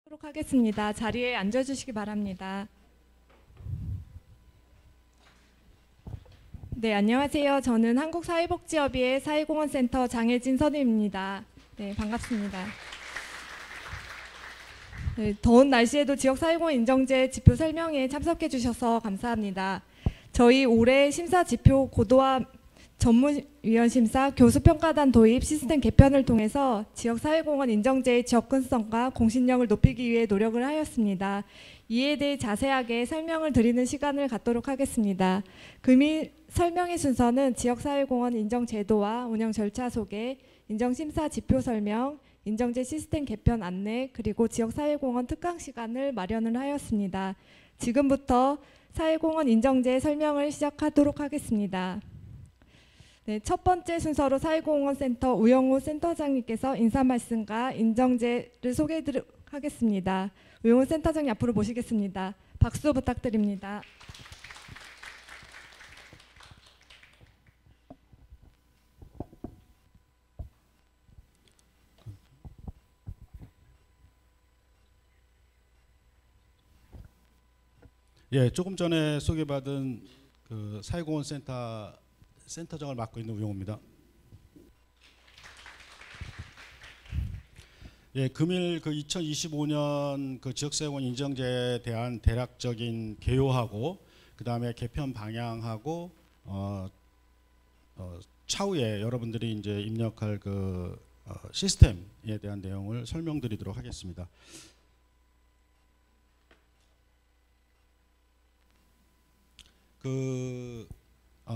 하도록 하겠습니다. 자리에 앉아주시기 바랍니다. 네, 안녕하세요. 저는 한국사회복지협의회 사회공헌센터 장혜진 선임입니다. 네, 반갑습니다. 네, 더운 날씨에도 지역사회공헌 인정제 지표 설명에 참석해 주셔서 감사합니다. 저희 올해 심사 지표 고도화 전문위원 심사, 교수평가단 도입, 시스템 개편을 통해서 지역사회공헌 인정제의 접근성과 공신력을 높이기 위해 노력을 하였습니다. 이에 대해 자세하게 설명을 드리는 시간을 갖도록 하겠습니다. 금일 설명의 순서는 지역사회공헌 인정제도와 운영 절차 소개, 인정심사 지표 설명, 인정제 시스템 개편 안내, 그리고 지역사회공헌 특강 시간을 마련을 하였습니다. 지금부터 사회공헌 인정제 설명을 시작하도록 하겠습니다. 네, 첫 번째 순서로 사회공헌센터 우영우 센터장님께서 인사 말씀과 인정제를 소개해드리도록 하겠습니다. 우영우 센터장님 앞으로 모시겠습니다. 박수 부탁드립니다. 예, 조금 전에 소개받은 그 사회공헌센터장을 맡고 있는 우영우입니다. 예, 금일 그 2025년 그 지역사회공헌 인정제에 대한 대략적인 개요하고 그 다음에 개편 방향하고 차후에 여러분들이 이제 입력할 그 시스템에 대한 내용을 설명드리도록 하겠습니다.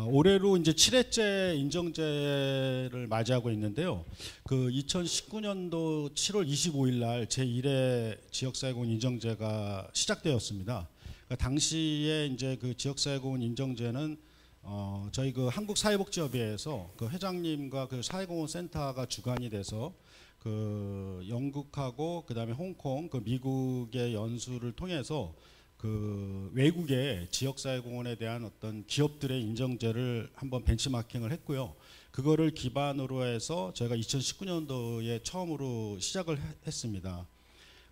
올해로 이제 7회째 인정제를 맞이하고 있는데요. 그 2019년도 7월 25일 날 제1회 지역사회공헌 인정제가 시작되었습니다. 그러니까 당시에 이제 그 지역사회공헌 인정제는 저희 그 한국사회복지협의회에서 그 회장님과 그 사회공헌센터가 주관이 돼서 그 영국하고 그다음에 홍콩, 그 미국의 연수를 통해서 그 외국의 지역사회공헌에 대한 어떤 기업들의 인정제를 한번 벤치마킹을 했고요. 그거를 기반으로 해서 저희가 2019년도에 처음으로 시작을 했습니다.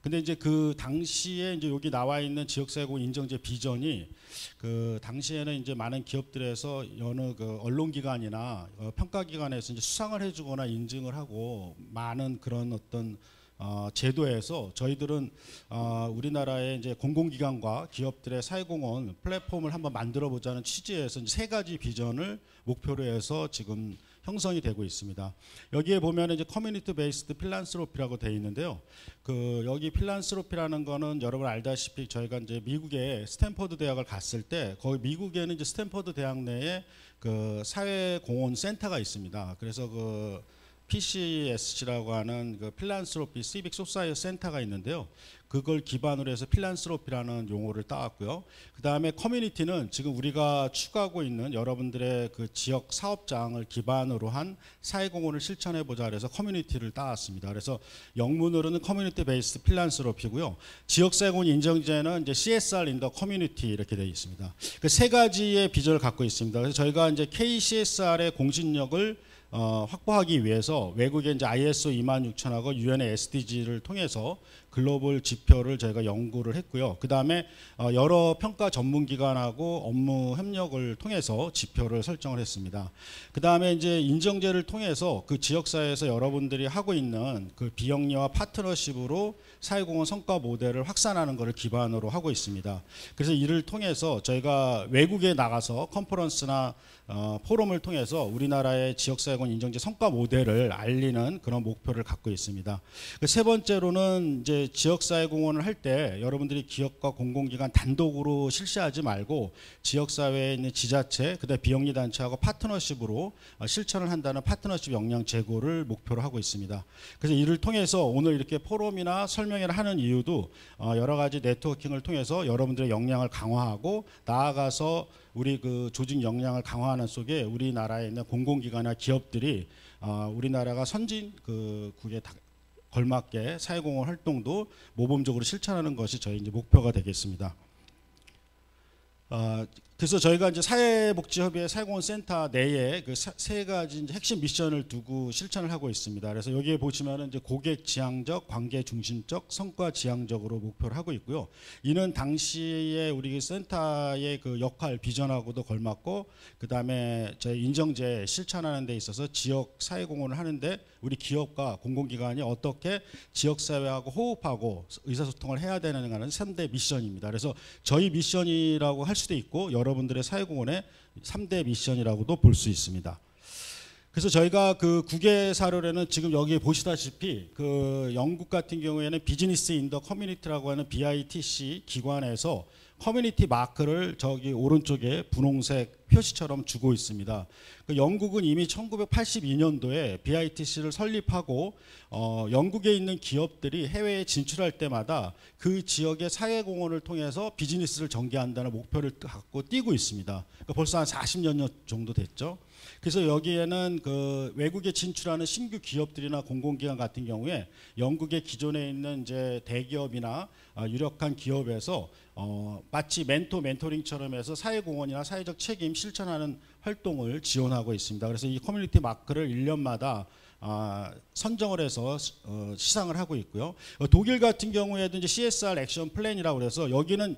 근데 이제 그 당시에 이제 여기 나와 있는 지역사회공헌 인정제 비전이 그 당시에는 이제 많은 기업들에서 여느 그 언론기관이나 평가기관에서 이제 수상을 해주거나 인증을 하고 많은 그런 어떤 제도에서 저희들은 우리나라의 이제 공공기관과 기업들의 사회공헌 플랫폼을 한번 만들어 보자는 취지에서 이제 세 가지 비전을 목표로 해서 지금 형성이 되고 있습니다. 여기에 보면 이제 커뮤니티 베이스드 필란스로피라고 되어 있는데요. 그 여기 필란스로피라는 거는 여러분 알다시피 저희가 이제 미국의 스탠퍼드 대학을 갔을 때 거기 미국에는 이제 스탠퍼드 대학 내에 그 사회공헌 센터가 있습니다. 그래서 그 PCSC라고 하는 그 필란스로피 시빅 소사이어티 센터가 있는데요. 그걸 기반으로 해서 필란스로피라는 용어를 따왔고요. 그 다음에 커뮤니티는 지금 우리가 추구하고 있는 여러분들의 그 지역 사업장을 기반으로 한 사회공헌을 실천해보자 그래서 커뮤니티를 따왔습니다. 그래서 영문으로는 커뮤니티 베이스드 필란스로피고요. 지역사회공헌 인정제는 이제 CSR in the community 이렇게 되어 있습니다. 그 세 가지의 비전을 갖고 있습니다. 그래서 저희가 이제 KCSR의 공신력을 확보하기 위해서 외국의 이제 ISO 26000하고 유엔의 SDG를 통해서 글로벌 지표를 저희가 연구를 했고요. 그 다음에 여러 평가 전문기관하고 업무 협력을 통해서 지표를 설정을 했습니다. 그 다음에 이제 인정제를 통해서 그 지역사회에서 여러분들이 하고 있는 그 비영리와 파트너십으로 사회공헌 성과 모델을 확산하는 것을 기반으로 하고 있습니다. 그래서 이를 통해서 저희가 외국에 나가서 컨퍼런스나 포럼을 통해서 우리나라의 지역사회공헌 인정제 성과 모델을 알리는 그런 목표를 갖고 있습니다. 세 번째로는 이제 지역사회공헌을 할 때 여러분들이 기업과 공공기관 단독으로 실시하지 말고 지역사회에 있는 지자체, 그다음에 비영리단체하고 파트너십으로 실천을 한다는 파트너십 역량 제고를 목표로 하고 있습니다. 그래서 이를 통해서 오늘 이렇게 포럼이나 설명회를 하는 이유도 여러 가지 네트워킹을 통해서 여러분들의 역량을 강화하고 나아가서 우리 그 조직 역량을 강화하는 속에 우리나라에 있는 공공기관이나 기업들이 우리나라가 선진 그 국에 걸맞게 사회공헌 활동도 모범적으로 실천하는 것이 저희 이제 목표가 되겠습니다. 그래서 저희가 이제 사회복지협의회 사회공헌센터 내에 그 세 가지 이제 핵심 미션을 두고 실천을 하고 있습니다. 그래서 여기에 보시면은 이제 고객 지향적, 관계 중심적, 성과 지향적으로 목표를 하고 있고요. 이는 당시에 우리 센터의 그 역할 비전하고도 걸맞고, 그 다음에 저희 인정제 실천하는 데 있어서 지역 사회공헌을 하는데 우리 기업과 공공기관이 어떻게 지역사회하고 호흡하고 의사소통을 해야 되는가는 3대 미션입니다. 그래서 저희 미션이라고 할 수도 있고 여러분들의 사회공헌의 3대 미션이라고도 볼 수 있습니다. 그래서 저희가 그 국외 사료에는 지금 여기 보시다시피 그 영국 같은 경우에는 비즈니스 인더 커뮤니티라고 하는 BITC 기관에서 커뮤니티 마크를 저기 오른쪽에 분홍색 표시처럼 주고 있습니다. 그 영국은 이미 1982년도에 BITC를 설립하고 영국에 있는 기업들이 해외에 진출할 때마다 그 지역의 사회공헌을 통해서 비즈니스를 전개한다는 목표를 갖고 뛰고 있습니다. 그러니까 벌써 한 40년 정도 됐죠. 그래서 여기에는 그 외국에 진출하는 신규 기업들이나 공공기관 같은 경우에 영국의 기존에 있는 이제 대기업이나 유력한 기업에서 마치 멘토링처럼 해서 사회공헌이나 사회적 책임 실천하는 활동을 지원하고 있습니다. 그래서 이 커뮤니티 마크를 1년마다 선정을 해서 시상을 하고 있고요. 독일 같은 경우에도 이제 CSR 액션 플랜이라고 그래서 여기는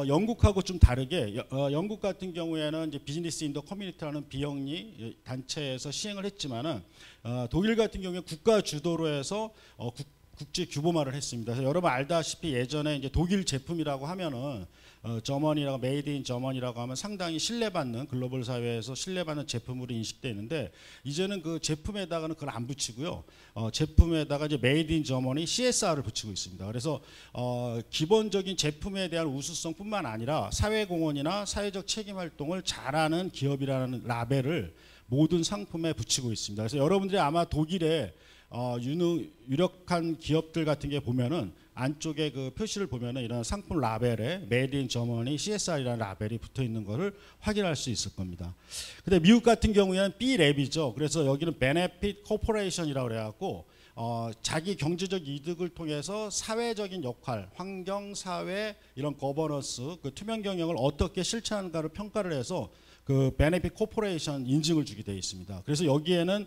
영국하고 좀 다르게 영국 같은 경우에는 이제 비즈니스 인더 커뮤니티라는 비영리 단체에서 시행을 했지만은 독일 같은 경우에 국가 주도로 해서 국제 규모화를 했습니다. 그래서 여러분 알다시피 예전에 이제 독일 제품이라고 하면은 저머니라고 메이드 인 저머니라고 하면 상당히 신뢰받는 글로벌 사회에서 신뢰받는 제품으로 인식되는데 이제는 그 제품에다가는 그걸 안 붙이고요. 제품에다가 이제 메이드 인 저머니 CSR을 붙이고 있습니다. 그래서 기본적인 제품에 대한 우수성뿐만 아니라 사회공헌이나 사회적 책임 활동을 잘하는 기업이라는 라벨을 모든 상품에 붙이고 있습니다. 그래서 여러분들이 아마 독일에 유력한 기업들 같은 게 보면은 안쪽에 그 표시를 보면은 이런 상품 라벨에 메이드 인 저머니 CSR이라는 라벨이 붙어 있는 것을 확인할 수 있을 겁니다. 근데 미국 같은 경우에는 B랩이죠. 그래서 여기는 Benefit Corporation이라고 그래갖고 자기 경제적 이득을 통해서 사회적인 역할, 환경, 사회 이런 거버넌스, 그 투명 경영을 어떻게 실천하는가를 평가를 해서 그 Benefit Corporation 인증을 주게 되어 있습니다. 그래서 여기에는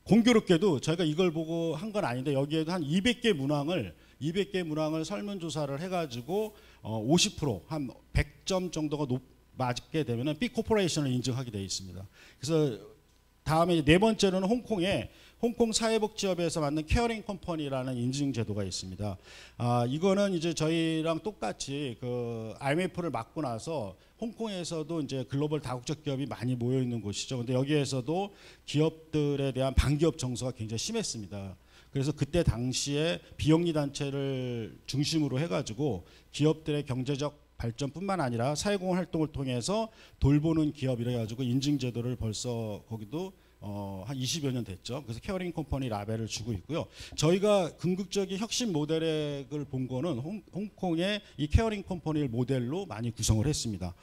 공교롭게도 저희가 이걸 보고 한 건 아닌데 여기에도 한 200개 문항을 설문조사를 해가지고 50% 한 100점 정도가 맞게 되면은 B 코퍼레이션을 인증하게 되어 있습니다. 그래서 다음에 네 번째로는 홍콩 사회복지협회에서 만든 케어링 컴퍼니라는 인증 제도가 있습니다. 이거는 이제 저희랑 똑같이 그 IMF를 맞고 나서 홍콩에서도 이제 글로벌 다국적 기업이 많이 모여 있는 곳이죠. 근데 여기에서도 기업들에 대한 반기업 정서가 굉장히 심했습니다. 그래서 그때 당시에 비영리 단체를 중심으로 해가지고 기업들의 경제적 발전뿐만 아니라 사회공헌 활동을 통해서 돌보는 기업 이래가지고 인증 제도를 벌써 거기도 한 20여 년 됐죠. 그래서 케어링 컴퍼니 라벨을 주고 있고요. 저희가 궁극적인 혁신 모델을 본 거는 홍콩의 이 케어링 컴퍼니를 모델로 많이 구성을 했습니다.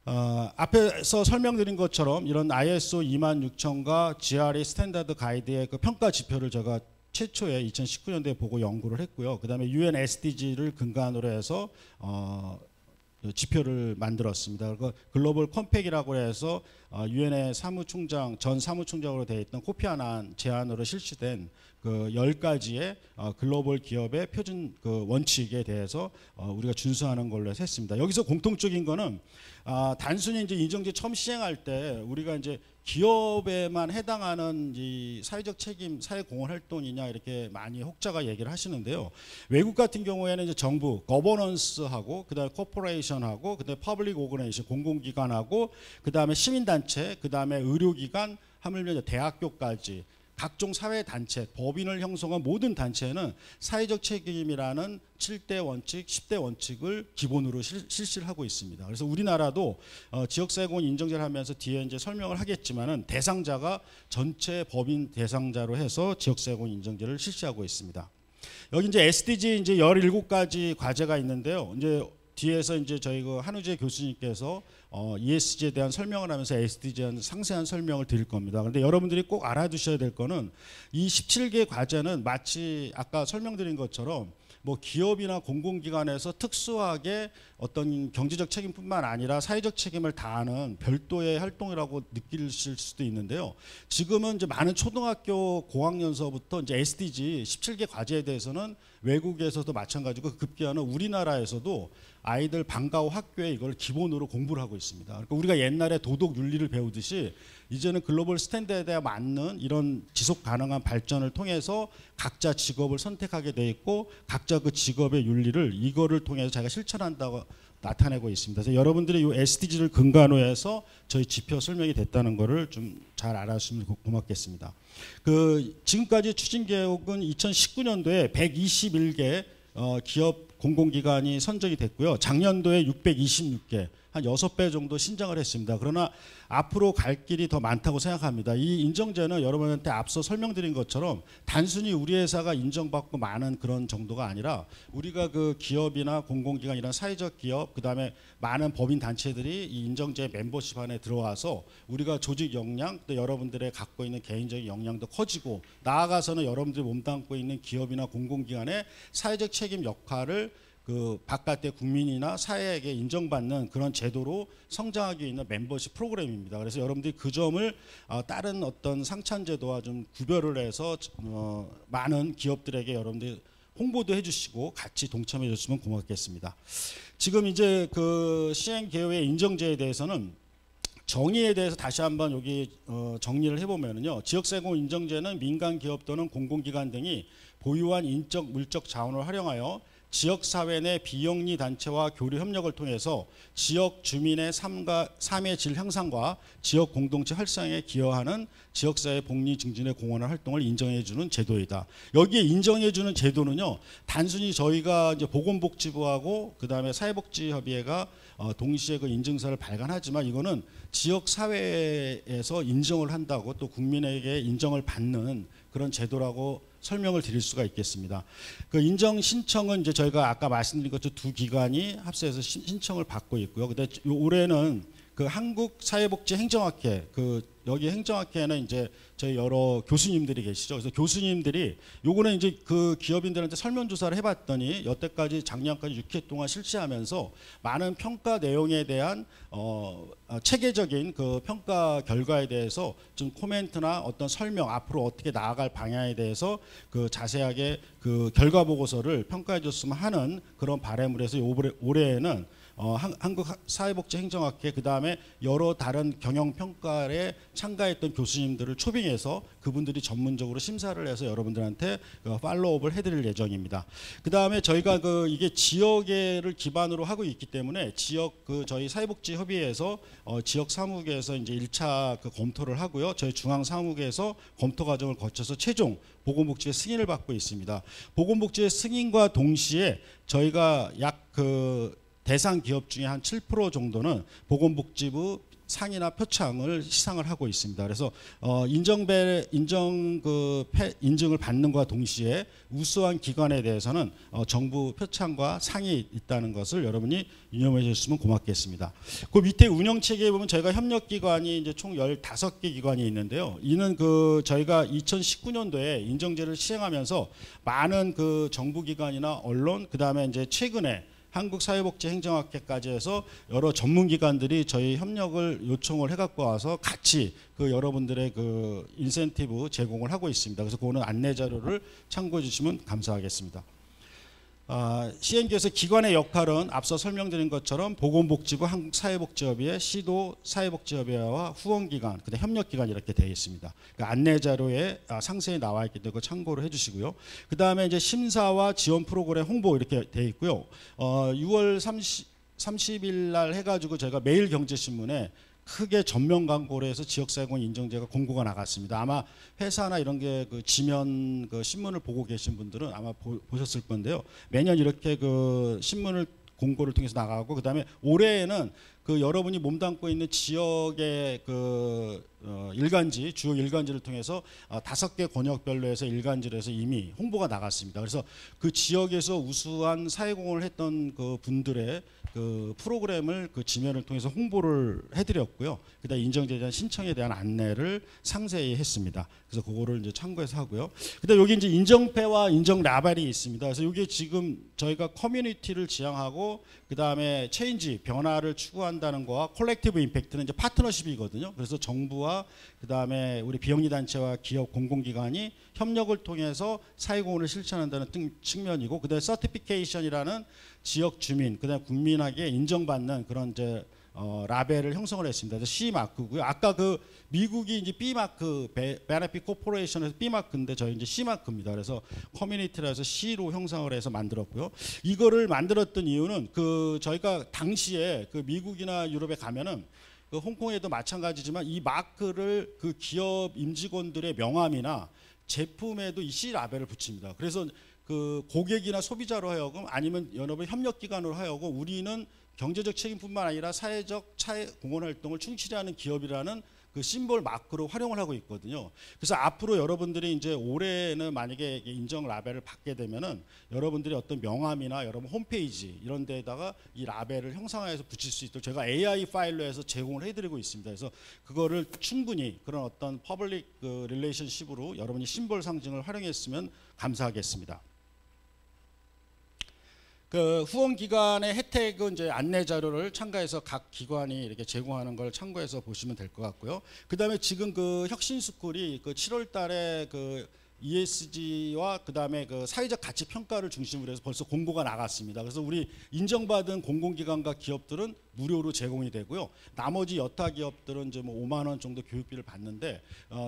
앞에서 설명드린 것처럼 이런 ISO 26000과 GRE 스탠다드 가이드의 그 평가 지표를 제가 최초에 2019년도에 보고 연구를 했고요. 그 다음에 UN SDG를 근간으로 해서 지표를 만들었습니다. 그 글로벌 컴팩이라고 해서 유엔의 전 사무총장으로 되어 있던 코피 아난 제안으로 실시된 그 10가지의 글로벌 기업의 표준 그 원칙에 대해서 우리가 준수하는 걸로 해서 했습니다. 여기서 공통적인 거는 단순히 이제 인정제 처음 시행할 때 우리가 이제 기업에만 해당하는 이 사회적 책임, 사회공헌 활동이냐 이렇게 많이 혹자가 얘기를 하시는데요. 외국 같은 경우에는 이제 정부, 거버넌스하고 그다음에 코퍼레이션하고 그다음에 퍼블릭 오거네이션, 공공기관하고 그다음에 시민단체, 그다음에 의료기관, 하물며 대학교까지 각종 사회단체, 법인을 형성한 모든 단체는 사회적 책임이라는 7대 원칙, 10대 원칙을 기본으로 실시를 하고 있습니다. 그래서 우리나라도 지역사회공헌 인정제를 하면서 뒤에 이제 설명을 하겠지만은 대상자가 전체 법인 대상자로 해서 지역사회공헌 인정제를 실시하고 있습니다. 여기 이제 SDG 이제 17가지 과제가 있는데요. 이제 뒤에서 이제 저희 그 한우재 교수님께서 ESG에 대한 설명을 하면서 SDG에 대한 상세한 설명을 드릴 겁니다. 그런데 여러분들이 꼭 알아두셔야 될 거는 이 17개 과제는 마치 아까 설명드린 것처럼 뭐 기업이나 공공기관에서 특수하게 어떤 경제적 책임뿐만 아니라 사회적 책임을 다하는 별도의 활동이라고 느끼실 수도 있는데요. 지금은 이제 많은 초등학교 고학년서부터 이제 SDG 17개 과제에 대해서는 외국에서도 마찬가지고 급기야는 우리나라에서도 아이들 방과 후 학교에 이걸 기본으로 공부를 하고 있습니다. 그러니까 우리가 옛날에 도덕 윤리를 배우듯이 이제는 글로벌 스탠다드에 맞는 이런 지속 가능한 발전을 통해서 각자 직업을 선택하게 돼 있고 각자 그 직업의 윤리를 이거를 통해서 자기가 실천한다고 나타내고 있습니다. 그래서 여러분들이 이 SDG를 근간으로 해서 저희 지표 설명이 됐다는 것을 좀 잘 알아주시면 고맙겠습니다. 지금까지 추진 계획은 2019년도에 121개 기업 공공기관이 선정이 됐고요. 작년도에 626개, 한 6배 정도 신청을 했습니다. 그러나 앞으로 갈 길이 더 많다고 생각합니다. 이 인정제는 여러분한테 앞서 설명드린 것처럼 단순히 우리 회사가 인정받고 많은 그런 정도가 아니라 우리가 그 기업이나 공공기관 이런 사회적 기업 그다음에 많은 법인 단체들이 이 인정제 멤버십 안에 들어와서 우리가 조직 역량 또 여러분들의 갖고 있는 개인적인 역량도 커지고 나아가서는 여러분들이 몸담고 있는 기업이나 공공기관의 사회적 책임 역할을 그 바깥의 국민이나 사회에게 인정받는 그런 제도로 성장하기 있는 멤버십 프로그램입니다. 그래서 여러분들이 그 점을 다른 어떤 상찬제도와 좀 구별을 해서 많은 기업들에게 여러분들이 홍보도 해주시고 같이 동참해 주시면 고맙겠습니다. 지금 이제 그 시행 계획의 인정제에 대해서는 정의에 대해서 다시 한번 여기 정리를 해보면요. 지역사회공 인정제는 민간 기업 또는 공공기관 등이 보유한 인적 물적 자원을 활용하여 지역사회 내 비영리 단체와 교류 협력을 통해서 지역 주민의 삶의 질 향상과 지역 공동체 활성화에 기여하는 지역사회 복리 증진에 공헌한 활동을 인정해주는 제도이다. 여기에 인정해주는 제도는요, 단순히 저희가 이제 보건복지부하고 그 다음에 사회복지협의회가 동시에 그 인증서를 발간하지만 이거는 지역사회에서 인정을 한다고 또 국민에게 인정을 받는 그런 제도라고 설명을 드릴 수가 있겠습니다. 그 인정 신청은 이제 저희가 아까 말씀드린 것처럼 두 기관이 합세해서 신청을 받고 있고요. 근데 올해는 그 한국사회복지행정학회 여기 행정학회는 이제 저희 여러 교수님들이 계시죠. 그래서 교수님들이 요거는 이제 그 기업인들한테 설문조사를 해봤더니 여태까지 작년까지 6회 동안 실시하면서 많은 평가 내용에 대한 체계적인 그 평가 결과에 대해서 좀 코멘트나 어떤 설명 앞으로 어떻게 나아갈 방향에 대해서 그 자세하게 그 결과 보고서를 평가해 줬으면 하는 그런 바람을 해서 올해에는 한국사회복지행정학회 그 다음에 여러 다른 경영평가에 참가했던 교수님들을 초빙해서 그분들이 전문적으로 심사를 해서 여러분들한테 팔로우업을 해드릴 예정입니다. 그 다음에 저희가 이게 지역을 기반으로 하고 있기 때문에 지역 저희 사회복지협의회에서 지역 사무국에서 이제 1차 검토를 하고요. 저희 중앙사무국에서 검토 과정을 거쳐서 최종 보건복지의 승인을 받고 있습니다. 보건복지의 승인과 동시에 저희가 약 대상 기업 중에 한 7% 정도는 보건복지부 상이나 표창을 시상을 하고 있습니다. 그래서 인증을 받는 것과 동시에 우수한 기관에 대해서는 정부 표창과 상이 있다는 것을 여러분이 유념해 주시면 고맙겠습니다. 그 밑에 운영 체계에 보면 저희가 협력기관이 이제 총 15개 기관이 있는데요. 이는 저희가 2019년도에 인정제를 시행하면서 많은 정부기관이나 언론 그 다음에 이제 최근에 한국사회복지행정학회까지 해서 여러 전문기관들이 저희 협력을 요청을 해갖고 와서 같이 여러분들의 인센티브 제공을 하고 있습니다. 그래서 그거는 안내 자료를 참고해 주시면 감사하겠습니다. 시행계에서 기관의 역할은 앞서 설명드린 것처럼 보건복지부, 한국사회복지협의회, 시도 사회복지협의회와 후원기관, 그다음 협력기관 이렇게 되어 있습니다. 안내 자료에 상세히 나와 있기 때문에 참고를 해주시고요. 그 다음에 이제 심사와 지원 프로그램 홍보 이렇게 되어 있고요. 6월 30일 날 해가지고 저희가 매일경제신문에 크게 전면 광고를 해서 지역사회공 인정제가 공고가 나갔습니다. 아마 회사나 이런 게 지면 신문을 보고 계신 분들은 아마 보셨을 건데요. 매년 이렇게 신문을 공고를 통해서 나가고 그다음에 올해에는 여러분이 몸담고 있는 지역의 일간지 주요 일간지를 통해서 5개 권역별로 해서 일간지로 해서 이미 홍보가 나갔습니다. 그래서 그 지역에서 우수한 사회공헌을 했던 그 분들의 그 프로그램을 그 지면을 통해서 홍보를 해드렸고요. 그다음 인정제에 대한 신청에 대한 안내를 상세히 했습니다. 그래서 그거를 이제 참고해서 하고요. 그다음 여기 이제 인정패와 인정 라벨이 있습니다. 그래서 이게 지금 저희가 커뮤니티를 지향하고 그다음에 체인지 변화를 추구한다는 거와 콜렉티브 임팩트는 이제 파트너십이거든요. 그래서 정부와 그다음에 우리 비영리 단체와 기업 공공기관이 협력을 통해서 사회공헌을 실천한다는 측면이고, 그다음에 서티피케이션이라는 지역 주민, 그다음에 국민에게 인정받는 그런 이제 라벨을 형성을 했습니다. 그래서 C 마크고요. 아까 그 미국이 이제 B 마크, 베네핏 코퍼레이션에서 B 마크인데 저희 이제 C 마크입니다. 그래서 커뮤니티라서 C로 형성을 해서 만들었고요. 이거를 만들었던 이유는 그 저희가 당시에 그 미국이나 유럽에 가면은 그 홍콩에도 마찬가지지만 이 마크를 그 기업 임직원들의 명함이나 제품에도 이 C 라벨을 붙입니다. 그래서 그 고객이나 소비자로 하여금 아니면 연합의 협력기관으로 하여금 우리는 경제적 책임뿐만 아니라 사회적 공헌 활동을 충실히 하는 기업이라는 그 심볼 마크로 활용을 하고 있거든요. 그래서 앞으로 여러분들이 이제 올해는 만약에 인정 라벨을 받게 되면은 여러분들이 어떤 명함이나 여러분 홈페이지 이런 데다가 이 라벨을 형상화해서 붙일 수 있도록 제가 AI 파일로 해서 제공을 해드리고 있습니다. 그래서 그거를 충분히 그런 어떤 퍼블릭 그 릴레이션십으로 여러분이 심볼 상징을 활용했으면 감사하겠습니다. 그 후원 기관의 혜택은 이제 안내 자료를 참가해서 각 기관이 이렇게 제공하는 걸 참고해서 보시면 될 것 같고요. 그다음에 지금 그 혁신스쿨이 그 7월달에 그 ESG와 그다음에 그 사회적 가치 평가를 중심으로 해서 벌써 공고가 나갔습니다. 그래서 우리 인정받은 공공기관과 기업들은 무료로 제공이 되고요. 나머지 여타 기업들은 이제 뭐 5만 원 정도 교육비를 받는데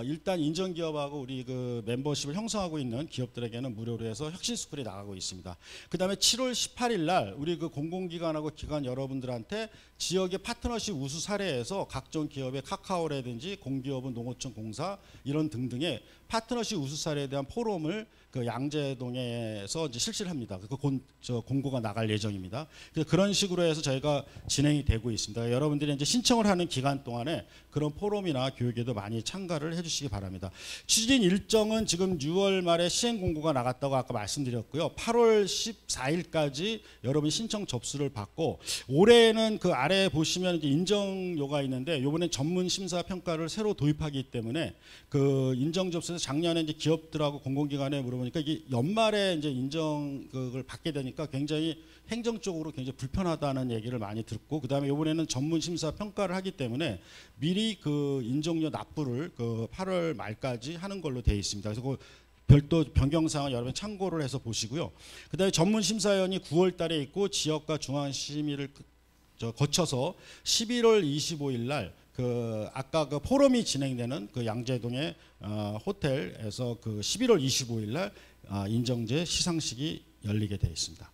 일단 인정기업하고 우리 그 멤버십을 형성하고 있는 기업들에게는 무료로 해서 혁신스쿨이 나가고 있습니다. 그다음에 7월 18일 날 우리 그 공공기관하고 기관 여러분들한테 지역의 파트너십 우수 사례에서 각종 기업의 카카오라든지 공기업은 농어촌 공사 이런 등등의 파트너십 우수 사례에 대한 포럼을 그 양재동에서 이제 실시를 합니다. 그 공고가 나갈 예정입니다. 그런 식으로 해서 저희가 진행이 되고 있습니다. 여러분들이 이제 신청을 하는 기간 동안에 그런 포럼이나 교육에도 많이 참가를 해주시기 바랍니다. 추진 일정은 지금 6월 말에 시행 공고가 나갔다고 아까 말씀드렸고요. 8월 14일까지 여러분 신청 접수를 받고 올해는 그 아래 보시면 이제 인정료가 있는데 이번엔 전문 심사 평가를 새로 도입하기 때문에 그 인정 접수에서 작년에 이제 기업들하고 공공기관에 물어보니까 이게 연말에 이제 인정을 받게 되니까 굉장히 행정적으로 굉장히 불편하다는 얘기를 많이 듣고, 그다음에 이번에는 전문 심사 평가를 하기 때문에 미리 그 인정료 납부를 그 8월 말까지 하는 걸로 되어 있습니다. 그래서 그 별도 변경사항을 여러분 참고를 해서 보시고요. 그다음에 전문 심사위원이 9월 달에 있고 지역과 중앙 심의를 거쳐서 11월 25일 날 그 아까 그 포럼이 진행되는 그 양재동의 호텔에서 그 11월 25일 날 인정제 시상식이 열리게 되어 있습니다.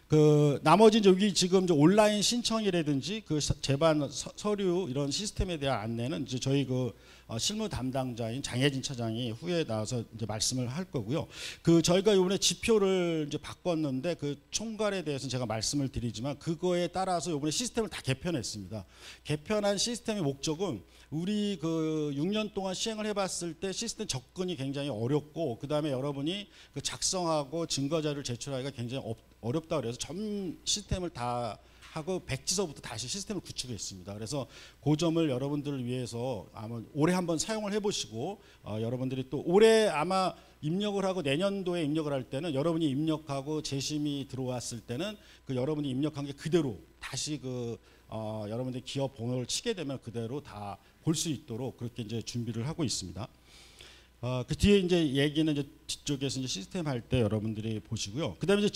그 나머지 이제 여기 지금 이제 온라인 신청이라든지 그 제반 서류 이런 시스템에 대한 안내는 이제 저희 그 실무 담당자인 장혜진 차장이 후에 나와서 이제 말씀을 할 거고요. 그 저희가 이번에 지표를 이제 바꿨는데 그 총괄에 대해서는 제가 말씀을 드리지만 그거에 따라서 이번에 시스템을 다 개편했습니다. 개편한 시스템의 목적은 우리 그 6년 동안 시행을 해봤을 때 시스템 접근이 굉장히 어렵고 그다음에 여러분이 그 작성하고 증거 자료를 제출하기가 굉장히 어렵다 그래서 전 시스템을 다 하고 백지서부터 다시 시스템을 구축했습니다. 그래서 그 점을 여러분들을 위해서 아마 올해 한번 사용을 해보시고 여러분들이 또 올해 아마 입력을 하고 내년도에 입력을 할 때는 여러분이 입력하고 재심이 들어왔을 때는 그 여러분이 입력한 게 그대로 다시 그 여러분들이 기업 번호를 치게 되면 그대로 다 볼 수 있도록 그렇게 이제 준비를 하고 있습니다. 그 뒤에 이제 얘기는 이제 뒤쪽에서 이제 시스템 할 때 여러분들이 보시고요. 그다음에 이제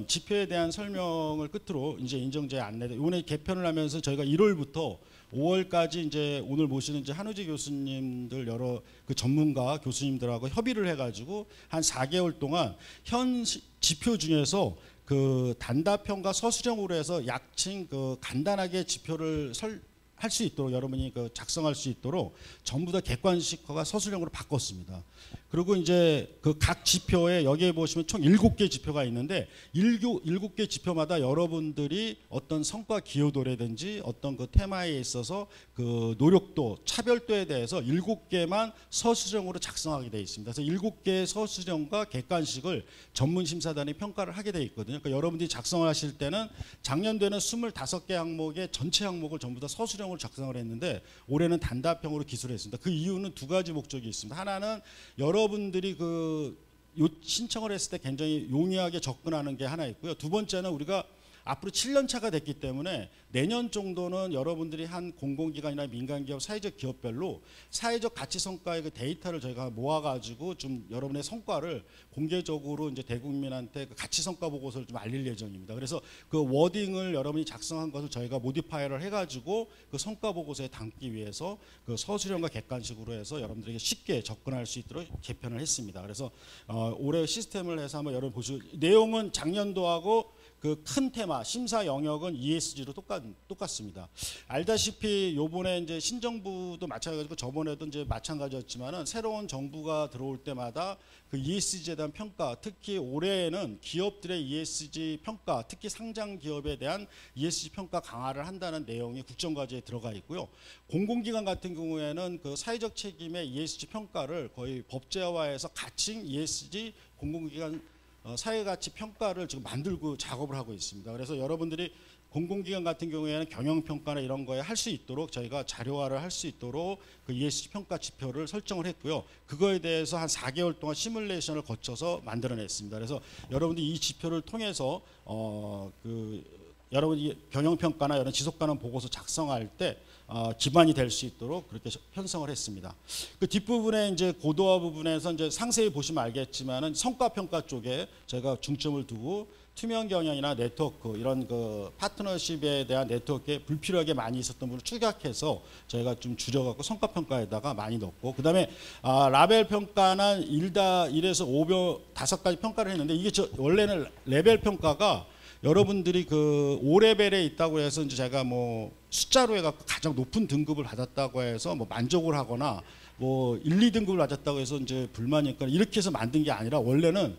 지표에 대한 설명을 끝으로 이제 인정제 안내. 이번에 개편을 하면서 저희가 1월부터 5월까지 이제 오늘 모시는 이제 한우지 교수님들 여러 그 전문가 교수님들하고 협의를 해가지고 한 4개월 동안 현 지표 중에서 그 단답형과 서술형으로 해서 약칭 그 간단하게 지표를 할 수 있도록 여러분이 그 작성할 수 있도록 전부 다 객관식화가 서술형으로 바꿨습니다. 그리고 이제 그 각 지표에 여기에 보시면 총 7개 지표가 있는데 7개 지표마다 여러분들이 어떤 성과 기여도라든지 어떤 그 테마에 있어서 그 노력도, 차별도에 대해서 7개만 서술형으로 작성하게 되어 있습니다. 그래서 7개의 서술형과 객관식을 전문 심사단이 평가를 하게 되어 있거든요. 그러니까 여러분들이 작성을 하실 때는 작년도에는 25개 항목의 전체 항목을 전부 다 서술형으로 작성을 했는데 올해는 단답형으로 기술을 했습니다. 그 이유는 두 가지 목적이 있습니다. 하나는 여러분들이 신청을 했을 때 굉장히 용이하게 접근하는 게 하나 있고요. 두 번째는 우리가 앞으로 7년 차가 됐기 때문에 내년 정도는 여러분들이 한 공공기관이나 민간기업, 사회적 기업별로 사회적 가치성과의 그 데이터를 저희가 모아가지고 좀 여러분의 성과를 공개적으로 이제 대국민한테 그 가치성과 보고서를 좀 알릴 예정입니다. 그래서 그 워딩을 여러분이 작성한 것을 저희가 모디파이를 해가지고 그 성과 보고서에 담기 위해서 그 서술형과 객관식으로 해서 여러분들에게 쉽게 접근할 수 있도록 개편을 했습니다. 그래서 올해 시스템을 해서 한번 여러분 보시고 내용은 작년도하고 그 큰 테마 심사 영역은 ESG로 똑같습니다. 알다시피 요번에 이제 신정부도 마찬가지고 저번에도 이제 마찬가지였지만은 새로운 정부가 들어올 때마다 그 ESG에 대한 평가, 특히 올해에는 기업들의 ESG 평가, 특히 상장 기업에 대한 ESG 평가 강화를 한다는 내용이 국정과제에 들어가 있고요. 공공기관 같은 경우에는 그 사회적 책임의 ESG 평가를 거의 법제화해서 가칭 ESG 공공기관 사회가치 평가를 지금 만들고 작업을 하고 있습니다. 그래서 여러분들이 공공기관 같은 경우에는 경영평가나 이런 거에 할 수 있도록 저희가 자료화를 할 수 있도록 그 ESG 평가 지표를 설정을 했고요. 그거에 대해서 한 4개월 동안 시뮬레이션을 거쳐서 만들어냈습니다. 그래서 여러분들이 이 지표를 통해서 여러분이 경영평가나 이런 지속가능 보고서 작성할 때 기반이 될 수 있도록 그렇게 편성을 했습니다. 그 뒷부분에 이제 고도화 부분에서 이제 상세히 보시면 알겠지만은 성과평가 쪽에 저희가 중점을 두고 투명 경영이나 네트워크 이런 그 파트너십에 대한 네트워크에 불필요하게 많이 있었던 부분을 축약해서 저희가 좀 줄여갖고 성과평가에다가 많이 넣고 그 다음에 라벨 평가는 1에서 5가지 평가를 했는데 이게 원래는 레벨 평가가 여러분들이 그 5레벨에 있다고 해서 이제 제가 뭐 숫자로 해갖고 가장 높은 등급을 받았다고 해서 뭐 만족을 하거나 뭐 1, 2등급을 받았다고 해서 이제 불만이 있거나 이렇게 해서 만든 게 아니라 원래는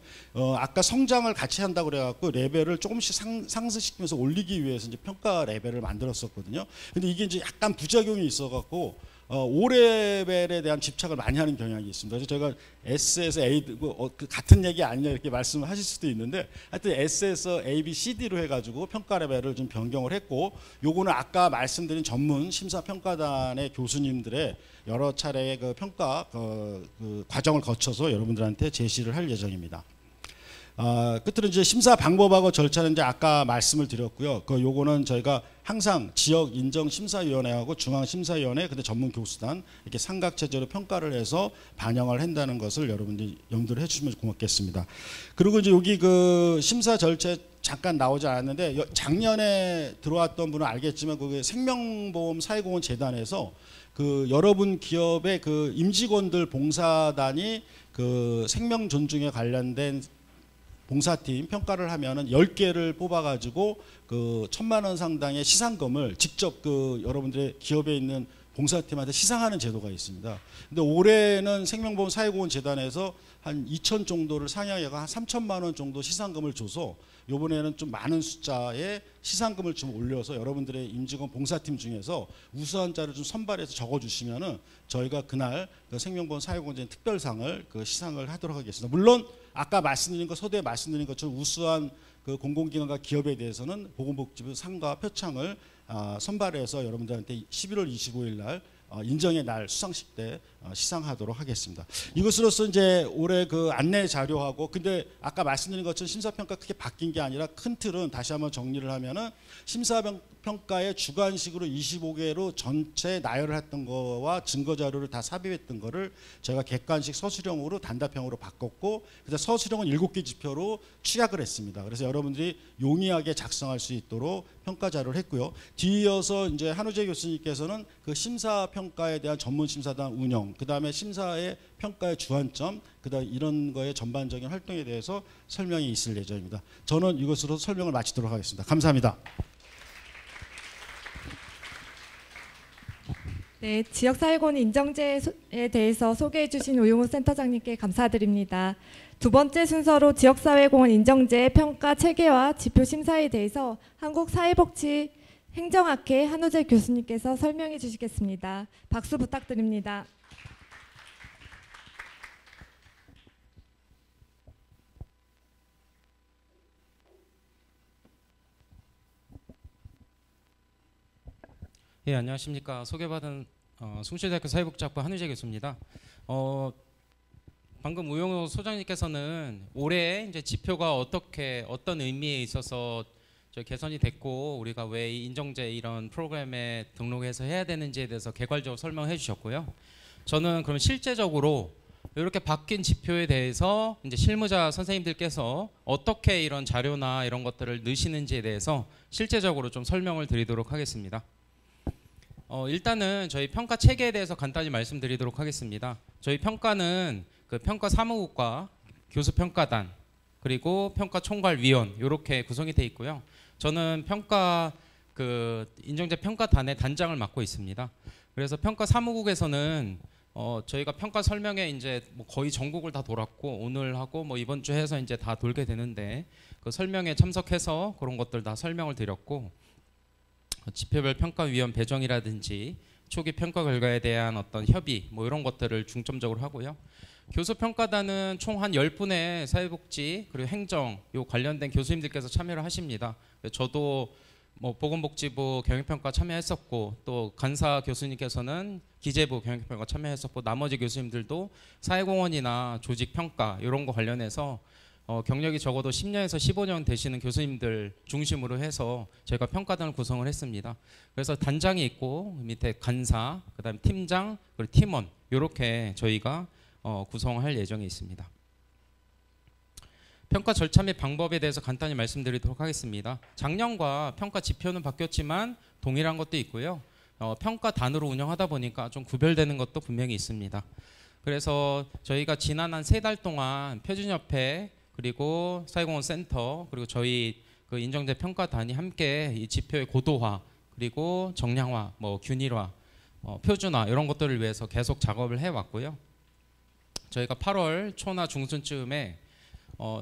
아까 성장을 같이 한다고 그래갖고 레벨을 조금씩 상승시키면서 올리기 위해서 이제 평가 레벨을 만들었었거든요. 근데 이게 이제 약간 부작용이 있어갖고 5레벨에 대한 집착을 많이 하는 경향이 있습니다. 그래서 저희가 S에서 A, 같은 얘기 아니냐 이렇게 말씀을 하실 수도 있는데 하여튼 S에서 A, B, C, D로 해가지고 평가 레벨을 좀 변경을 했고 요거는 아까 말씀드린 전문 심사평가단의 교수님들의 여러 차례의 그 평가 그 과정을 거쳐서 여러분들한테 제시를 할 예정입니다. 끝으로 이제 심사 방법하고 절차는 이제 아까 말씀을 드렸고요. 요거는 저희가 항상 지역 인정 심사위원회하고 중앙 심사위원회, 근데 전문 교수단 이렇게 삼각체제로 평가를 해서 반영을 한다는 것을 여러분들이 염두를 해주시면 고맙겠습니다. 그리고 이제 여기 그 심사 절차 잠깐 나오지 않았는데 작년에 들어왔던 분은 알겠지만 그 생명보험 사회공헌 재단에서 그 여러분 기업의 그 임직원들 봉사단이 그 생명 존중에 관련된 봉사팀 평가를 하면은 10개를 뽑아가지고 그 1,000만 원 상당의 시상금을 직접 그 여러분들의 기업에 있는 봉사팀한테 시상하는 제도가 있습니다. 근데 올해는 생명보험 사회공헌 재단에서 한 2천 정도를 상향해가 한 3천만 원 정도 시상금을 줘서 이번에는 좀 많은 숫자의 시상금을 좀 올려서 여러분들의 임직원 봉사팀 중에서 우수한 자를 좀 선발해서 적어주시면은 저희가 그날 그 생명보험 사회공헌 특별상을 그 시상을 하도록 하겠습니다. 물론 아까 말씀드린 것 서두에 말씀드린 것처럼 우수한 그 공공기관과 기업에 대해서는 보건복지부 상과 표창을 선발해서 여러분들한테 11월 25일 날 인정의 날 수상식 때 시상하도록 하겠습니다. 이것으로서 이제 올해 그 안내 자료하고 근데 아까 말씀드린 것처럼 심사평가 크게 바뀐 게 아니라 큰 틀은 다시 한번 정리를 하면은 심사평가의 주관식으로 25개로 전체 나열을 했던 거와 증거 자료를 다 삽입했던 거를 제가 객관식 서술형으로 단답형으로 바꿨고 그래서 서술형은 7개 지표로 취약을 했습니다. 그래서 여러분들이 용이하게 작성할 수 있도록 평가 자료를 했고요. 뒤이어서 이제 한우재 교수님께서는 그 심사평가에 대한 전문 심사단 운영, 그 다음에 심사의 평가의 주안점, 그 다음 이런 거의 전반적인 활동에 대해서 설명이 있을 예정입니다. 저는 이것으로 설명을 마치도록 하겠습니다. 감사합니다. 네, 지역사회공헌 인정제에 대해서 소개해 주신 우용우 센터장님께 감사드립니다. 두 번째 순서로 지역사회공헌 인정제 평가 체계와 지표 심사에 대해서 한국사회복지행정학회 한우재 교수님께서 설명해 주시겠습니다. 박수 부탁드립니다. 예, 안녕하십니까. 소개받은 숭실대학교 사회복지학부 한우재 교수입니다. 방금 우용우 소장님께서는 올해 이제 지표가 어떤 의미에 있어서 개선이 됐고 우리가 왜 이 인정제 이런 프로그램에 등록해서 해야 되는지에 대해서 개괄적으로 설명해 주셨고요. 저는 그럼 실제적으로 이렇게 바뀐 지표에 대해서 이제 실무자 선생님들께서 어떻게 이런 자료나 이런 것들을 넣으시는지에 대해서 실제적으로 좀 설명을 드리도록 하겠습니다. 일단은 저희 평가 체계에 대해서 간단히 말씀드리도록 하겠습니다. 저희 평가는 그 평가 사무국과 교수평가단 그리고 평가총괄위원 이렇게 구성이 되어 있고요. 저는 평가 인정제 평가단의 단장을 맡고 있습니다. 그래서 평가 사무국에서는 저희가 평가 설명회 이제 뭐 거의 전국을 다 돌았고 오늘 하고 뭐 이번 주 해서 이제 다 돌게 되는데 그 설명에 참석해서 그런 것들 다 설명을 드렸고. 지표별 평가위원 배정이라든지 초기 평가 결과에 대한 어떤 협의 뭐 이런 것들을 중점적으로 하고요. 교수평가단은 총 한 10분의 사회복지 그리고 행정 요 관련된 교수님들께서 참여를 하십니다. 저도 뭐 보건복지부 경영평가 참여했었고 또 간사 교수님께서는 기재부 경영평가 참여했었고 나머지 교수님들도 사회공헌이나 조직평가 이런 거 관련해서 경력이 적어도 10년에서 15년 되시는 교수님들 중심으로 해서 저희가 평가단을 구성을 했습니다. 그래서 단장이 있고 밑에 간사, 그다음에 팀장, 그리고 팀원 이렇게 저희가 구성할 예정에 있습니다. 평가 절차 및 방법에 대해서 간단히 말씀드리도록 하겠습니다. 작년과 평가 지표는 바뀌었지만 동일한 것도 있고요. 평가단으로 운영하다 보니까 좀 구별되는 것도 분명히 있습니다. 그래서 저희가 지난 한 3달 동안 표준협회 그리고 사회공헌센터 그리고 저희 그 인정제 평가단이 함께 이 지표의 고도화 그리고 정량화, 뭐 균일화, 표준화 이런 것들을 위해서 계속 작업을 해왔고요. 저희가 8월 초나 중순쯤에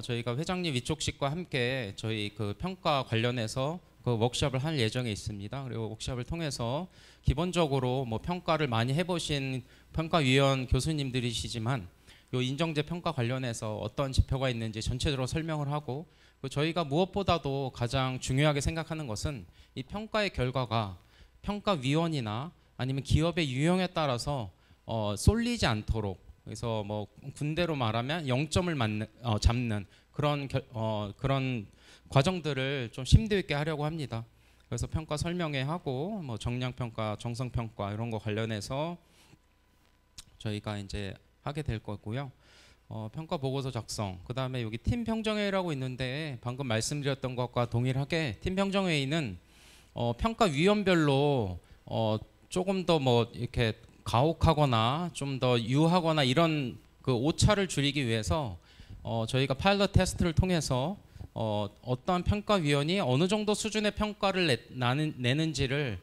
저희가 회장님 위촉식과 함께 저희 그 평가 관련해서 그 워크숍을 할 예정에 있습니다. 그리고 워크숍을 통해서 기본적으로 뭐 평가를 많이 해보신 평가위원 교수님들이시지만 요 인정제 평가 관련해서 어떤 지표가 있는지 전체적으로 설명을 하고 저희가 무엇보다도 가장 중요하게 생각하는 것은 이 평가의 결과가 평가위원이나 아니면 기업의 유형에 따라서 쏠리지 않도록 그래서 뭐 군대로 말하면 0점을 잡는 그런 과정들을 좀 심도 있게 하려고 합니다. 그래서 평가 설명회 하고 뭐 정량평가, 정성평가 이런 거 관련해서 저희가 이제 하게 될 거고요. 평가 보고서 작성, 그 다음에 여기 팀 평정회의라고 있는데 방금 말씀드렸던 것과 동일하게 팀 평정회의는 평가위원별로 조금 더 뭐 이렇게 가혹하거나 좀 더 유하거나 이런 그 오차를 줄이기 위해서 저희가 파일럿 테스트를 통해서 어떠한 평가위원이 어느 정도 수준의 평가를 내는지를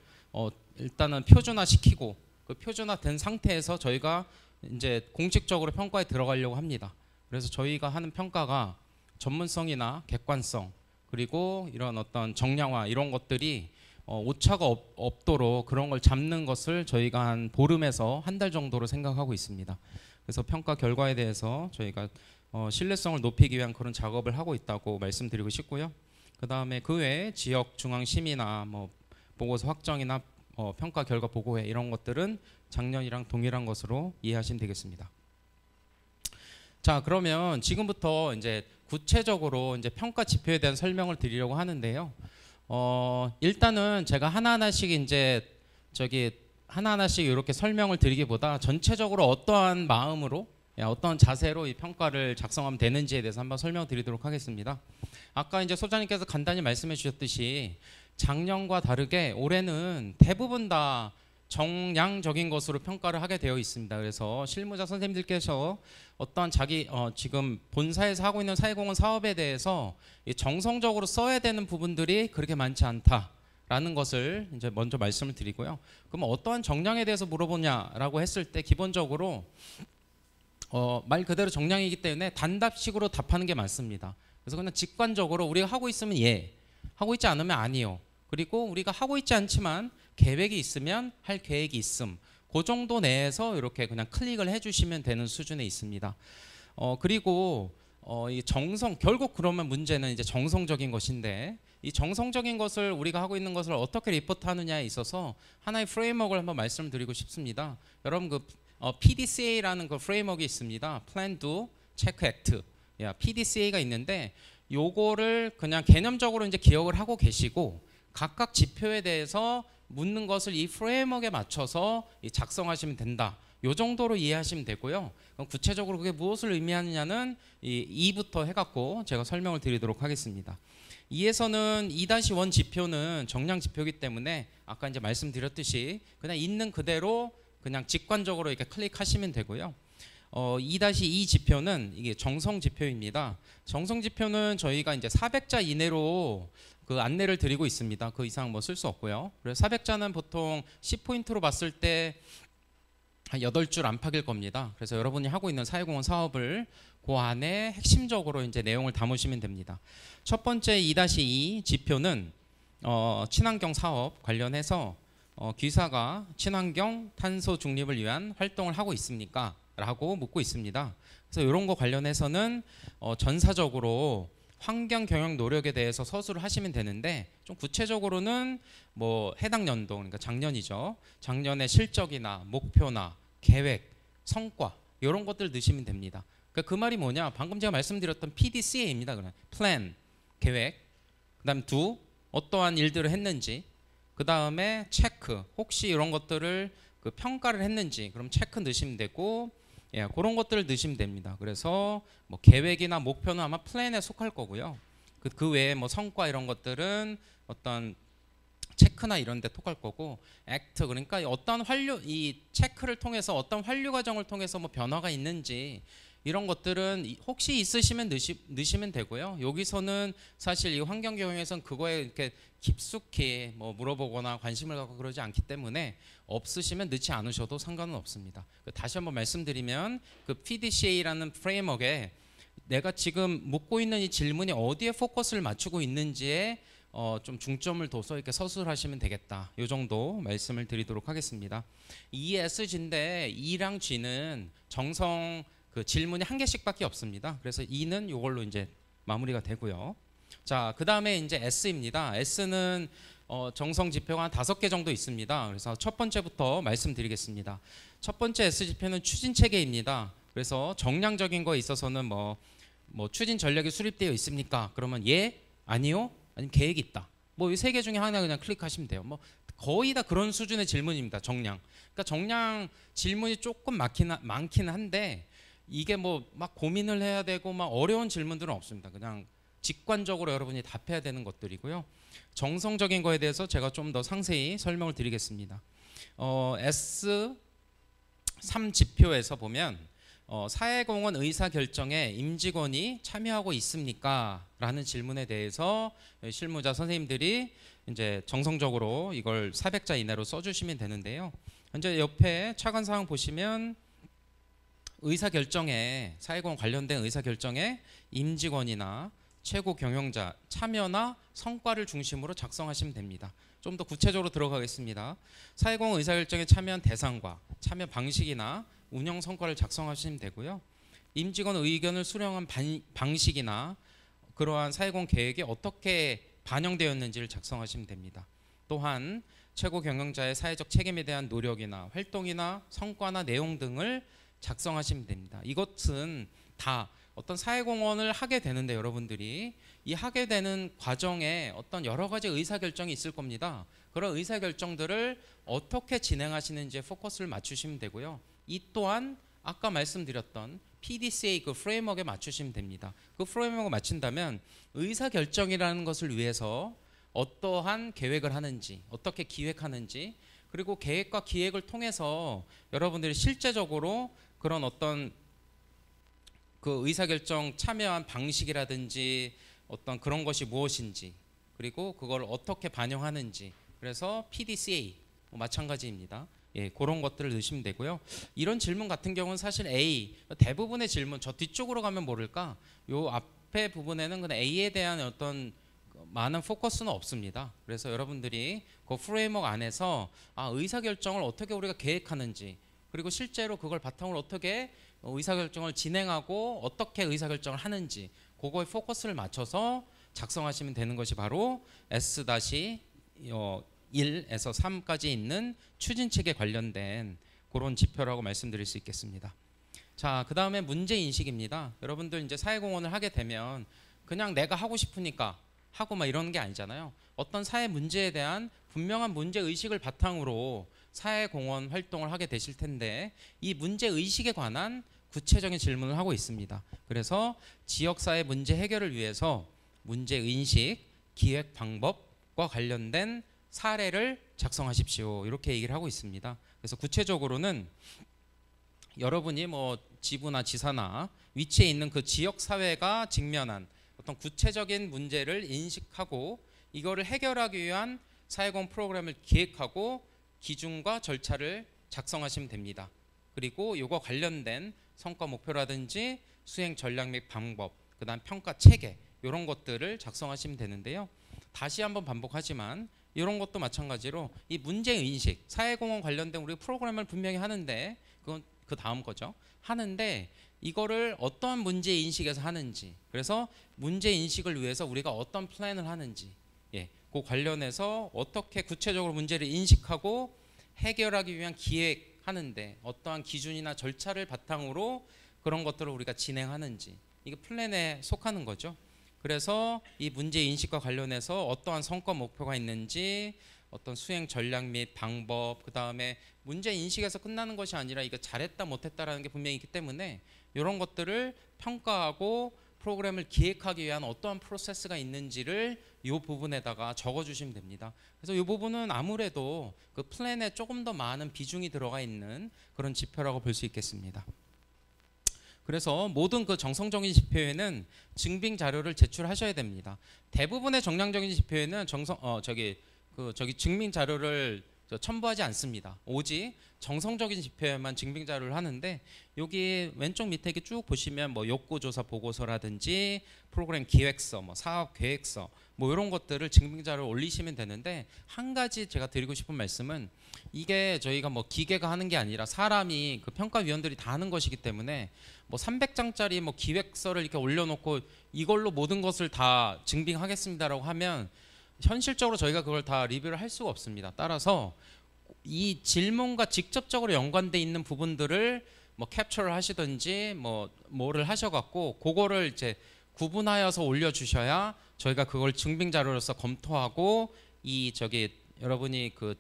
일단은 표준화시키고 그 표준화된 상태에서 저희가 이제 공식적으로 평가에 들어가려고 합니다. 그래서 저희가 하는 평가가 전문성이나 객관성 그리고 이런 어떤 정량화 이런 것들이 오차가 없도록 그런 걸 잡는 것을 저희가 한 보름에서 한 달 정도로 생각하고 있습니다. 그래서 평가 결과에 대해서 저희가 신뢰성을 높이기 위한 그런 작업을 하고 있다고 말씀드리고 싶고요. 그 다음에 그 외에 지역 중앙 심의나 뭐 보고서 확정이나 평가 결과 보고회 이런 것들은 작년이랑 동일한 것으로 이해하시면 되겠습니다. 자, 그러면 지금부터 이제 구체적으로 이제 평가 지표에 대한 설명을 드리려고 하는데요. 일단은 제가 하나하나씩 이제 하나하나씩 이렇게 설명을 드리기보다 전체적으로 어떠한 마음으로 어떤 자세로 이 평가를 작성하면 되는지에 대해서 한번 설명드리도록 하겠습니다. 아까 이제 소장님께서 간단히 말씀해 주셨듯이 작년과 다르게 올해는 대부분 다 정량적인 것으로 평가를 하게 되어 있습니다. 그래서 실무자 선생님들께서 어떤 자기 지금 본사에서 하고 있는 사회공헌 사업에 대해서 정성적으로 써야 되는 부분들이 그렇게 많지 않다. 라는 것을 이제 먼저 말씀을 드리고요. 그럼 어떠한 정량에 대해서 물어보냐라고 했을 때 기본적으로 말 그대로 정량이기 때문에 단답식으로 답하는 게 많습니다. 그래서 그냥 직관적으로 우리가 하고 있으면 예, 하고 있지 않으면 아니요. 그리고 우리가 하고 있지 않지만 계획이 있으면 할 계획이 있음. 그 정도 내에서 이렇게 그냥 클릭을 해주시면 되는 수준에 있습니다. 그리고 이 정성, 결국 그러면 문제는 이제 정성적인 것인데, 이 정성적인 것을 우리가 하고 있는 것을 어떻게 리포트하느냐에 있어서 하나의 프레임워크를 한번 말씀드리고 싶습니다. 여러분 그 PDCA라는 그 프레임워크가 있습니다. Plan, Do, Check, Act. PDCA가 있는데 요거를 그냥 개념적으로 이제 기억을 하고 계시고 각각 지표에 대해서 묻는 것을 이 프레임워크에 맞춰서 작성하시면 된다. 요 정도로 이해하시면 되고요. 그럼 구체적으로 그게 무엇을 의미하느냐는 이 2부터 해갖고 제가 설명을 드리도록 하겠습니다. 2에서는 2-1 지표는 정량 지표이기 때문에 아까 이제 말씀드렸듯이 그냥 있는 그대로 그냥 직관적으로 이렇게 클릭하시면 되고요. 2-2 지표는 이게 정성 지표입니다. 정성 지표는 저희가 이제 400자 이내로 그 안내를 드리고 있습니다. 그 이상 뭐 쓸 수 없고요. 그래서 400자는 보통 10포인트로 봤을 때 한 8줄 안팎일 겁니다. 그래서 여러분이 하고 있는 사회공헌 사업을 그 안에 핵심적으로 이제 내용을 담으시면 됩니다. 첫 번째 2-2 지표는 친환경 사업 관련해서 귀사가 친환경 탄소 중립을 위한 활동을 하고 있습니까? 라고 묻고 있습니다. 그래서 이런 거 관련해서는 전사적으로 환경 경영 노력에 대해서 서술을 하시면 되는데 좀 구체적으로는 뭐 해당 연도, 그러니까 작년이죠. 작년의 실적이나 목표나 계획, 성과 이런 것들 넣으시면 됩니다. 그러니까 그 말이 뭐냐? 방금 제가 말씀드렸던 PDCA입니다. 그냥 Plan, 계획, 그다음 Do, 어떠한 일들을 했는지, 그 다음에 체크, 혹시 이런 것들을 그 평가를 했는지 그럼 체크 넣으시면 되고, 예, 그런 것들을 넣으시면 됩니다. 그래서 뭐 계획이나 목표는 아마 플랜에 속할 거고요. 그 외에 뭐 성과 이런 것들은 어떤 체크나 이런 데 속할 거고, 액트, 그러니까 어떤 환류, 이 체크를 통해서 어떤 환류 과정을 통해서 뭐 변화가 있는지 이런 것들은 혹시 있으시면 넣으시면 되고요. 여기서는 사실 이 환경 경영에서는 그거에 이렇게 깊숙이 뭐 물어보거나 관심을 갖고 그러지 않기 때문에 없으시면 넣지 않으셔도 상관은 없습니다. 다시 한번 말씀드리면 그 PDCA라는 프레임워크에 내가 지금 묻고 있는 이 질문이 어디에 포커스를 맞추고 있는지에 좀 중점을 둬서 이렇게 서술하시면 되겠다. 이 정도 말씀을 드리도록 하겠습니다. ESG인데 E랑 G는 정성 그 질문이 한 개씩밖에 없습니다. 그래서 E는 이걸로 이제 마무리가 되고요. 자, 그 다음에 이제 S입니다. S는 정성 지표가 한 5개 정도 있습니다. 그래서 첫 번째부터 말씀드리겠습니다. 첫 번째 S 지표는 추진 체계입니다. 그래서 정량적인 거에 있어서는 뭐 추진 전략이 수립되어 있습니까? 그러면 예, 아니요, 아니면 계획이 있다. 뭐 이 3개 중에 하나 그냥 클릭하시면 돼요. 뭐 거의 다 그런 수준의 질문입니다. 정량. 그러니까 정량 질문이 조금 많긴 한데 이게 뭐 막 고민을 해야 되고 막 어려운 질문들은 없습니다. 그냥 직관적으로 여러분이 답해야 되는 것들이고요. 정성적인 거에 대해서 제가 좀 더 상세히 설명을 드리겠습니다. S3 지표에서 보면 사회공헌 의사결정에 임직원이 참여하고 있습니까? 라는 질문에 대해서 실무자 선생님들이 이제 정성적으로 이걸 400자 이내로 써주시면 되는데요. 현재 옆에 차관사항 보시면 의사결정에, 사회공헌 관련된 의사결정에 임직원이나 최고 경영자 참여나 성과를 중심으로 작성하시면 됩니다. 좀 더 구체적으로 들어가겠습니다. 사회공헌 의사결정에 참여한 대상과 참여 방식이나 운영 성과를 작성하시면 되고요. 임직원 의견을 수령한 방식이나 그러한 사회공헌 계획에 어떻게 반영되었는지를 작성하시면 됩니다. 또한 최고 경영자의 사회적 책임에 대한 노력이나 활동이나 성과나 내용 등을 작성하시면 됩니다. 이것은 다 어떤 사회공헌을 하게 되는데 여러분들이 이 하게 되는 과정에 어떤 여러 가지 의사결정이 있을 겁니다. 그런 의사결정들을 어떻게 진행하시는지에 포커스를 맞추시면 되고요. 이 또한 아까 말씀드렸던 PDCA 그 프레임워크에 맞추시면 됩니다. 그 프레임워크에 맞춘다면 의사결정이라는 것을 위해서 어떠한 계획을 하는지, 어떻게 기획하는지, 그리고 계획과 기획을 통해서 여러분들이 실제적으로 그런 어떤 그 의사결정 참여한 방식이라든지 어떤 그런 것이 무엇인지, 그리고 그걸 어떻게 반영하는지. 그래서 PDCA 마찬가지입니다. 예, 그런 것들을 넣으시면 되고요. 이런 질문 같은 경우는 사실 A, 대부분의 질문, 저 뒤쪽으로 가면 모를까? 요 앞에 부분에는 그냥 A에 대한 어떤 많은 포커스는 없습니다. 그래서 여러분들이 그 프레임워크 안에서 의사결정을 어떻게 우리가 계획하는지, 그리고 실제로 그걸 바탕으로 어떻게 의사결정을 진행하고 어떻게 의사결정을 하는지, 그거에 포커스를 맞춰서 작성하시면 되는 것이 바로 S-1에서 3까지 있는 추진책에 관련된 그런 지표라고 말씀드릴 수 있겠습니다. 자, 그 다음에 문제인식입니다. 여러분들 이제 사회공헌을 하게 되면 그냥 내가 하고 싶으니까 하고 막 이러는 게 아니잖아요. 어떤 사회 문제에 대한 분명한 문제의식을 바탕으로 사회공헌 활동을 하게 되실 텐데, 이 문제의식에 관한 구체적인 질문을 하고 있습니다. 그래서 지역사회 문제 해결을 위해서 문제인식, 기획 방법과 관련된 사례를 작성하십시오. 이렇게 얘기를 하고 있습니다. 그래서 구체적으로는 여러분이 뭐 지부나 지사나 위치에 있는 그 지역 사회가 직면한 어떤 구체적인 문제를 인식하고 이거를 해결하기 위한 사회공헌 프로그램을 기획하고 기준과 절차를 작성하시면 됩니다. 그리고 이거 관련된 성과 목표라든지 수행 전략 및 방법, 그다음 평가 체계, 이런 것들을 작성하시면 되는데요. 다시 한번 반복하지만 이런 것도 마찬가지로 이 문제인식, 사회공헌 관련된 우리 프로그램을 분명히 하는데, 그건 그 다음 거죠. 하는데 이거를 어떠한 문제인식에서 하는지, 그래서 문제인식을 위해서 우리가 어떤 플랜을 하는지, 예, 그 관련해서 어떻게 구체적으로 문제를 인식하고 해결하기 위한 기획하는데 어떠한 기준이나 절차를 바탕으로 그런 것들을 우리가 진행하는지, 이게 플랜에 속하는 거죠. 그래서 이 문제인식과 관련해서 어떠한 성과 목표가 있는지, 어떤 수행 전략 및 방법, 그 다음에 문제인식에서 끝나는 것이 아니라 이거 잘했다 못했다라는 게 분명히 있기 때문에 이런 것들을 평가하고 프로그램을 기획하기 위한 어떠한 프로세스가 있는지를 이 부분에다가 적어주시면 됩니다. 그래서 이 부분은 아무래도 그 플랜에 조금 더 많은 비중이 들어가 있는 그런 지표라고 볼 수 있겠습니다. 그래서 모든 그 정성적인 지표에는 증빙 자료를 제출하셔야 됩니다. 대부분의 정량적인 지표에는 증빙 자료를 첨부하지 않습니다. 오직 정성적인 지표에만 증빙 자료를 하는데, 여기 왼쪽 밑에 이렇게 쭉 보시면 뭐 욕구조사 보고서라든지 프로그램 기획서, 뭐 사업 계획서, 뭐 이런 것들을 증빙 자료를 올리시면 되는데, 한 가지 제가 드리고 싶은 말씀은 이게 저희가 뭐 기계가 하는 게 아니라 사람이 그 평가위원들이 다 하는 것이기 때문에 뭐 300장짜리 뭐 기획서를 이렇게 올려놓고 이걸로 모든 것을 다 증빙하겠습니다라고 하면 현실적으로 저희가 그걸 다 리뷰를 할 수가 없습니다. 따라서 이 질문과 직접적으로 연관돼 있는 부분들을 뭐 캡처를 하시든지 뭐를 하셔갖고 그거를 이제 구분하여서 올려주셔야 저희가 그걸 증빙 자료로서 검토하고 여러분이 그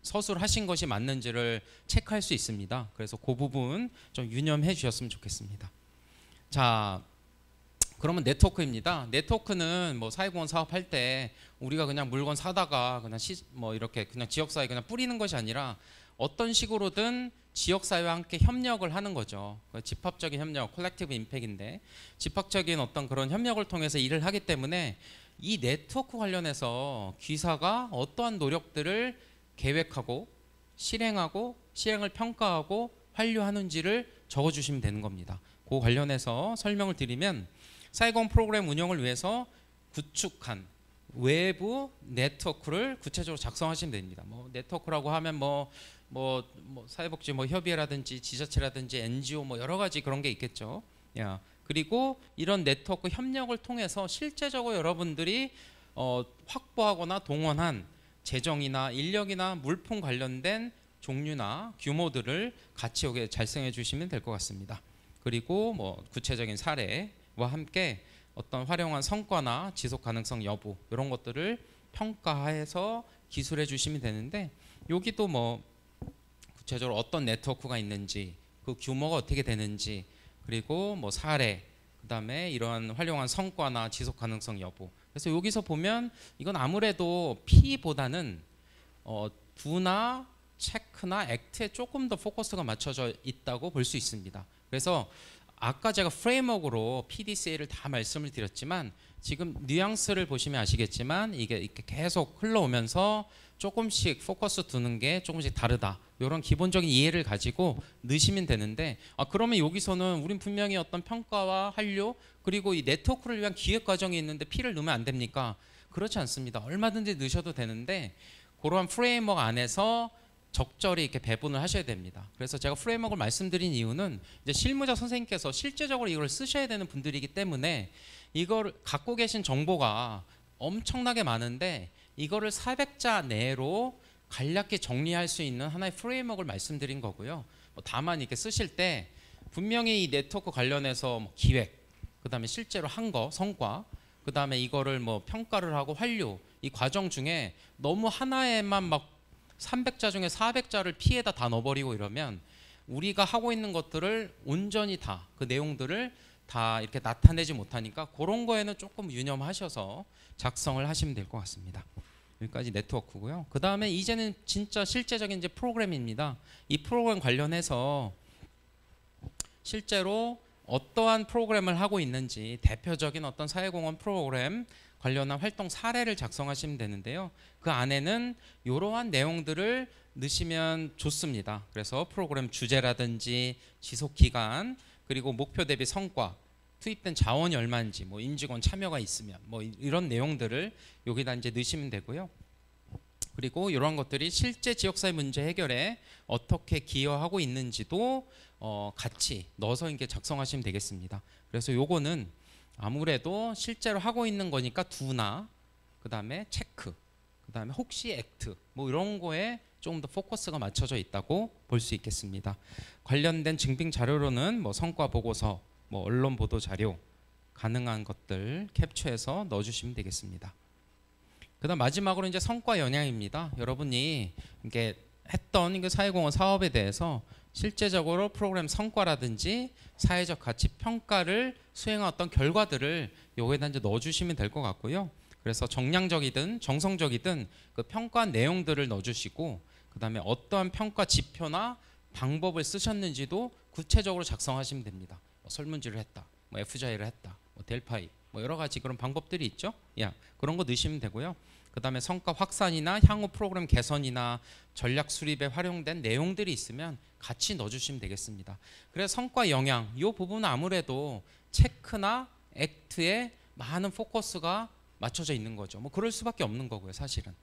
서술을 하신 것이 맞는지를 체크할 수 있습니다. 그래서 그 부분 좀 유념해 주셨으면 좋겠습니다. 자, 그러면 네트워크입니다. 네트워크는 뭐 사회공헌 사업할 때 우리가 그냥 물건 사다가 그냥 이렇게 그냥 지역사회에 그냥 뿌리는 것이 아니라 어떤 식으로든 지역사회와 함께 협력을 하는 거죠. 집합적인 협력, 콜렉티브 임팩인데, 집합적인 어떤 그런 협력을 통해서 일을 하기 때문에 이 네트워크 관련해서 귀사가 어떠한 노력들을 계획하고 실행하고 시행을 평가하고 완료하는지를 적어주시면 되는 겁니다. 그 관련해서 설명을 드리면, 사회공헌 프로그램 운영을 위해서 구축한 외부 네트워크를 구체적으로 작성하시면 됩니다. 뭐 네트워크라고 하면 뭐 사회복지 협의회라든지 지자체라든지 NGO 뭐 여러 가지 그런 게 있겠죠. 그리고 이런 네트워크 협력을 통해서 실제적으로 여러분들이 확보하거나 동원한 재정이나 인력이나 물품 관련된 종류나 규모들을 같이 여기에 작성해 주시면 될 것 같습니다. 그리고 뭐 구체적인 사례와 함께 어떤 활용한 성과나 지속 가능성 여부, 이런 것들을 평가해서 기술해 주시면 되는데, 여기도 뭐 구체적으로 어떤 네트워크가 있는지, 그 규모가 어떻게 되는지, 그리고 뭐 사례, 그다음에 이러한 활용한 성과나 지속 가능성 여부. 그래서 여기서 보면 이건 아무래도 P보다는 Do나 체크나 액트에 조금 더 포커스가 맞춰져 있다고 볼 수 있습니다. 그래서 아까 제가 프레임워크로 PDCA를 다 말씀을 드렸지만 지금 뉘앙스를 보시면 아시겠지만 이게 이렇게 계속 흘러오면서 조금씩 포커스 두는 게 조금씩 다르다. 이런 기본적인 이해를 가지고 넣으시면 되는데 그러면 여기서는 우린 분명히 어떤 평가와 한료 그리고 이 네트워크를 위한 기획 과정이 있는데 P를 넣으면 안 됩니까? 그렇지 않습니다. 얼마든지 넣으셔도 되는데 그러한 프레임워크 안에서 적절히 이렇게 배분을 하셔야 됩니다. 그래서 제가 프레임워크를 말씀드린 이유는 이제 실무자 선생님께서 실제적으로 이걸 쓰셔야 되는 분들이기 때문에 이걸 갖고 계신 정보가 엄청나게 많은데 이거를 400자 내로 간략히 정리할 수 있는 하나의 프레임워크를 말씀드린 거고요. 다만 이렇게 쓰실 때 분명히 이 네트워크 관련해서 뭐 기획, 그다음에 실제로 한 거 성과, 그다음에 이거를 뭐 평가를 하고 완료 이 과정 중에 너무 하나에만 막 300자 중에 400자를 P에다 다 넣어버리고 이러면 우리가 하고 있는 것들을 온전히 다 그 내용들을 다 이렇게 나타내지 못하니까 그런 거에는 조금 유념하셔서 작성을 하시면 될 것 같습니다. 여기까지 네트워크고요. 그 다음에 이제는 진짜 실제적인 이제 프로그램입니다. 이 프로그램 관련해서 실제로 어떠한 프로그램을 하고 있는지 대표적인 어떤 사회공헌 프로그램 관련한 활동 사례를 작성하시면 되는데요. 그 안에는 이러한 내용들을 넣으시면 좋습니다. 그래서 프로그램 주제라든지 지속 기간 그리고 목표 대비 성과 투입된 자원이 얼마인지 뭐 임직원 참여가 있으면 뭐 이런 내용들을 여기다 이제 넣으시면 되고요. 그리고 이러한 것들이 실제 지역사회 문제 해결에 어떻게 기여하고 있는지도 같이 넣어서 이렇게 작성하시면 되겠습니다. 그래서 요거는 아무래도 실제로 하고 있는 거니까 두나 그다음에 체크 그다음에 혹시 액트 뭐 이런 거에 조금 더 포커스가 맞춰져 있다고 볼 수 있겠습니다. 관련된 증빙 자료로는 뭐 성과 보고서 뭐 언론 보도 자료 가능한 것들 캡처해서 넣어주시면 되겠습니다. 그다음 마지막으로 이제 성과 영향입니다. 여러분이 이게 했던 이거 사회공헌 사업에 대해서 실제적으로 프로그램 성과라든지 사회적 가치 평가를 수행한 어떤 결과들을 여기에다 이제 넣어주시면 될 것 같고요. 그래서 정량적이든 정성적이든 그 평가 내용들을 넣어주시고 그다음에 어떠한 평가 지표나 방법을 쓰셨는지도 구체적으로 작성하시면 됩니다. 뭐 설문지를 했다, 뭐 F자일을 했다, 뭐 델파이, 뭐 여러 가지 그런 방법들이 있죠. 그런 거 넣으시면 되고요. 그다음에 성과 확산이나 향후 프로그램 개선이나 전략 수립에 활용된 내용들이 있으면 같이 넣어주시면 되겠습니다. 그래서 성과 영향 이 부분은 아무래도 체크나 액트에 많은 포커스가 맞춰져 있는 거죠. 뭐 그럴 수밖에 없는 거고요, 사실은.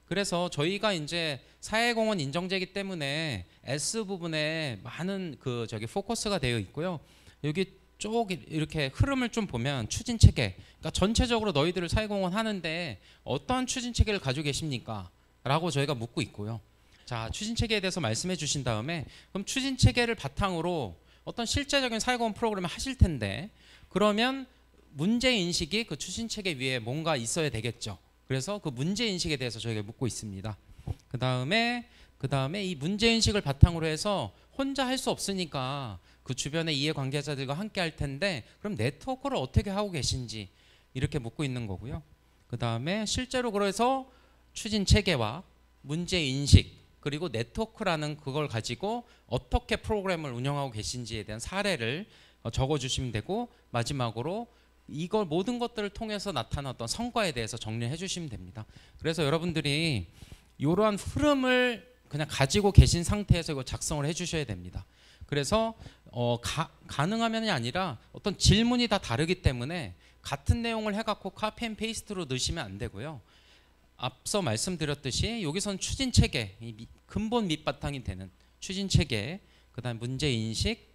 그래서 저희가 이제 사회공헌 인정제이기 때문에 S 부분에 많은 그 포커스가 되어 있고요. 여기 쭉 이렇게 흐름을 좀 보면 추진 체계, 그러니까 전체적으로 너희들을 사회공헌 하는데 어떠한 추진 체계를 가지고 계십니까? 라고 저희가 묻고 있고요. 자, 추진 체계에 대해서 말씀해 주신 다음에 그럼 추진 체계를 바탕으로 어떤 실제적인 사회공헌 프로그램을 하실 텐데 그러면 문제 인식이 그 추진 체계 위에 뭔가 있어야 되겠죠. 그래서 그 문제 인식에 대해서 저희가 묻고 있습니다. 그 다음에 이 문제 인식을 바탕으로 해서 혼자 할 수 없으니까 그 주변의 이해관계자들과 함께 할 텐데 그럼 네트워크를 어떻게 하고 계신지 이렇게 묻고 있는 거고요. 그 다음에 실제로 그래서 추진 체계와 문제 인식 그리고 네트워크라는 그걸 가지고 어떻게 프로그램을 운영하고 계신지에 대한 사례를 적어주시면 되고 마지막으로 이걸 모든 것들을 통해서 나타난 어떤 성과에 대해서 정리해 주시면 됩니다. 그래서 여러분들이 이러한 흐름을 그냥 가지고 계신 상태에서 이거 작성을 해 주셔야 됩니다. 그래서 가능하면이 아니라 어떤 질문이 다 다르기 때문에 같은 내용을 해갖고 카피 앤 페이스트로 넣으시면 안 되고요. 앞서 말씀드렸듯이 여기선 추진 체계, 근본 밑바탕이 되는 추진 체계, 그다음 문제 인식,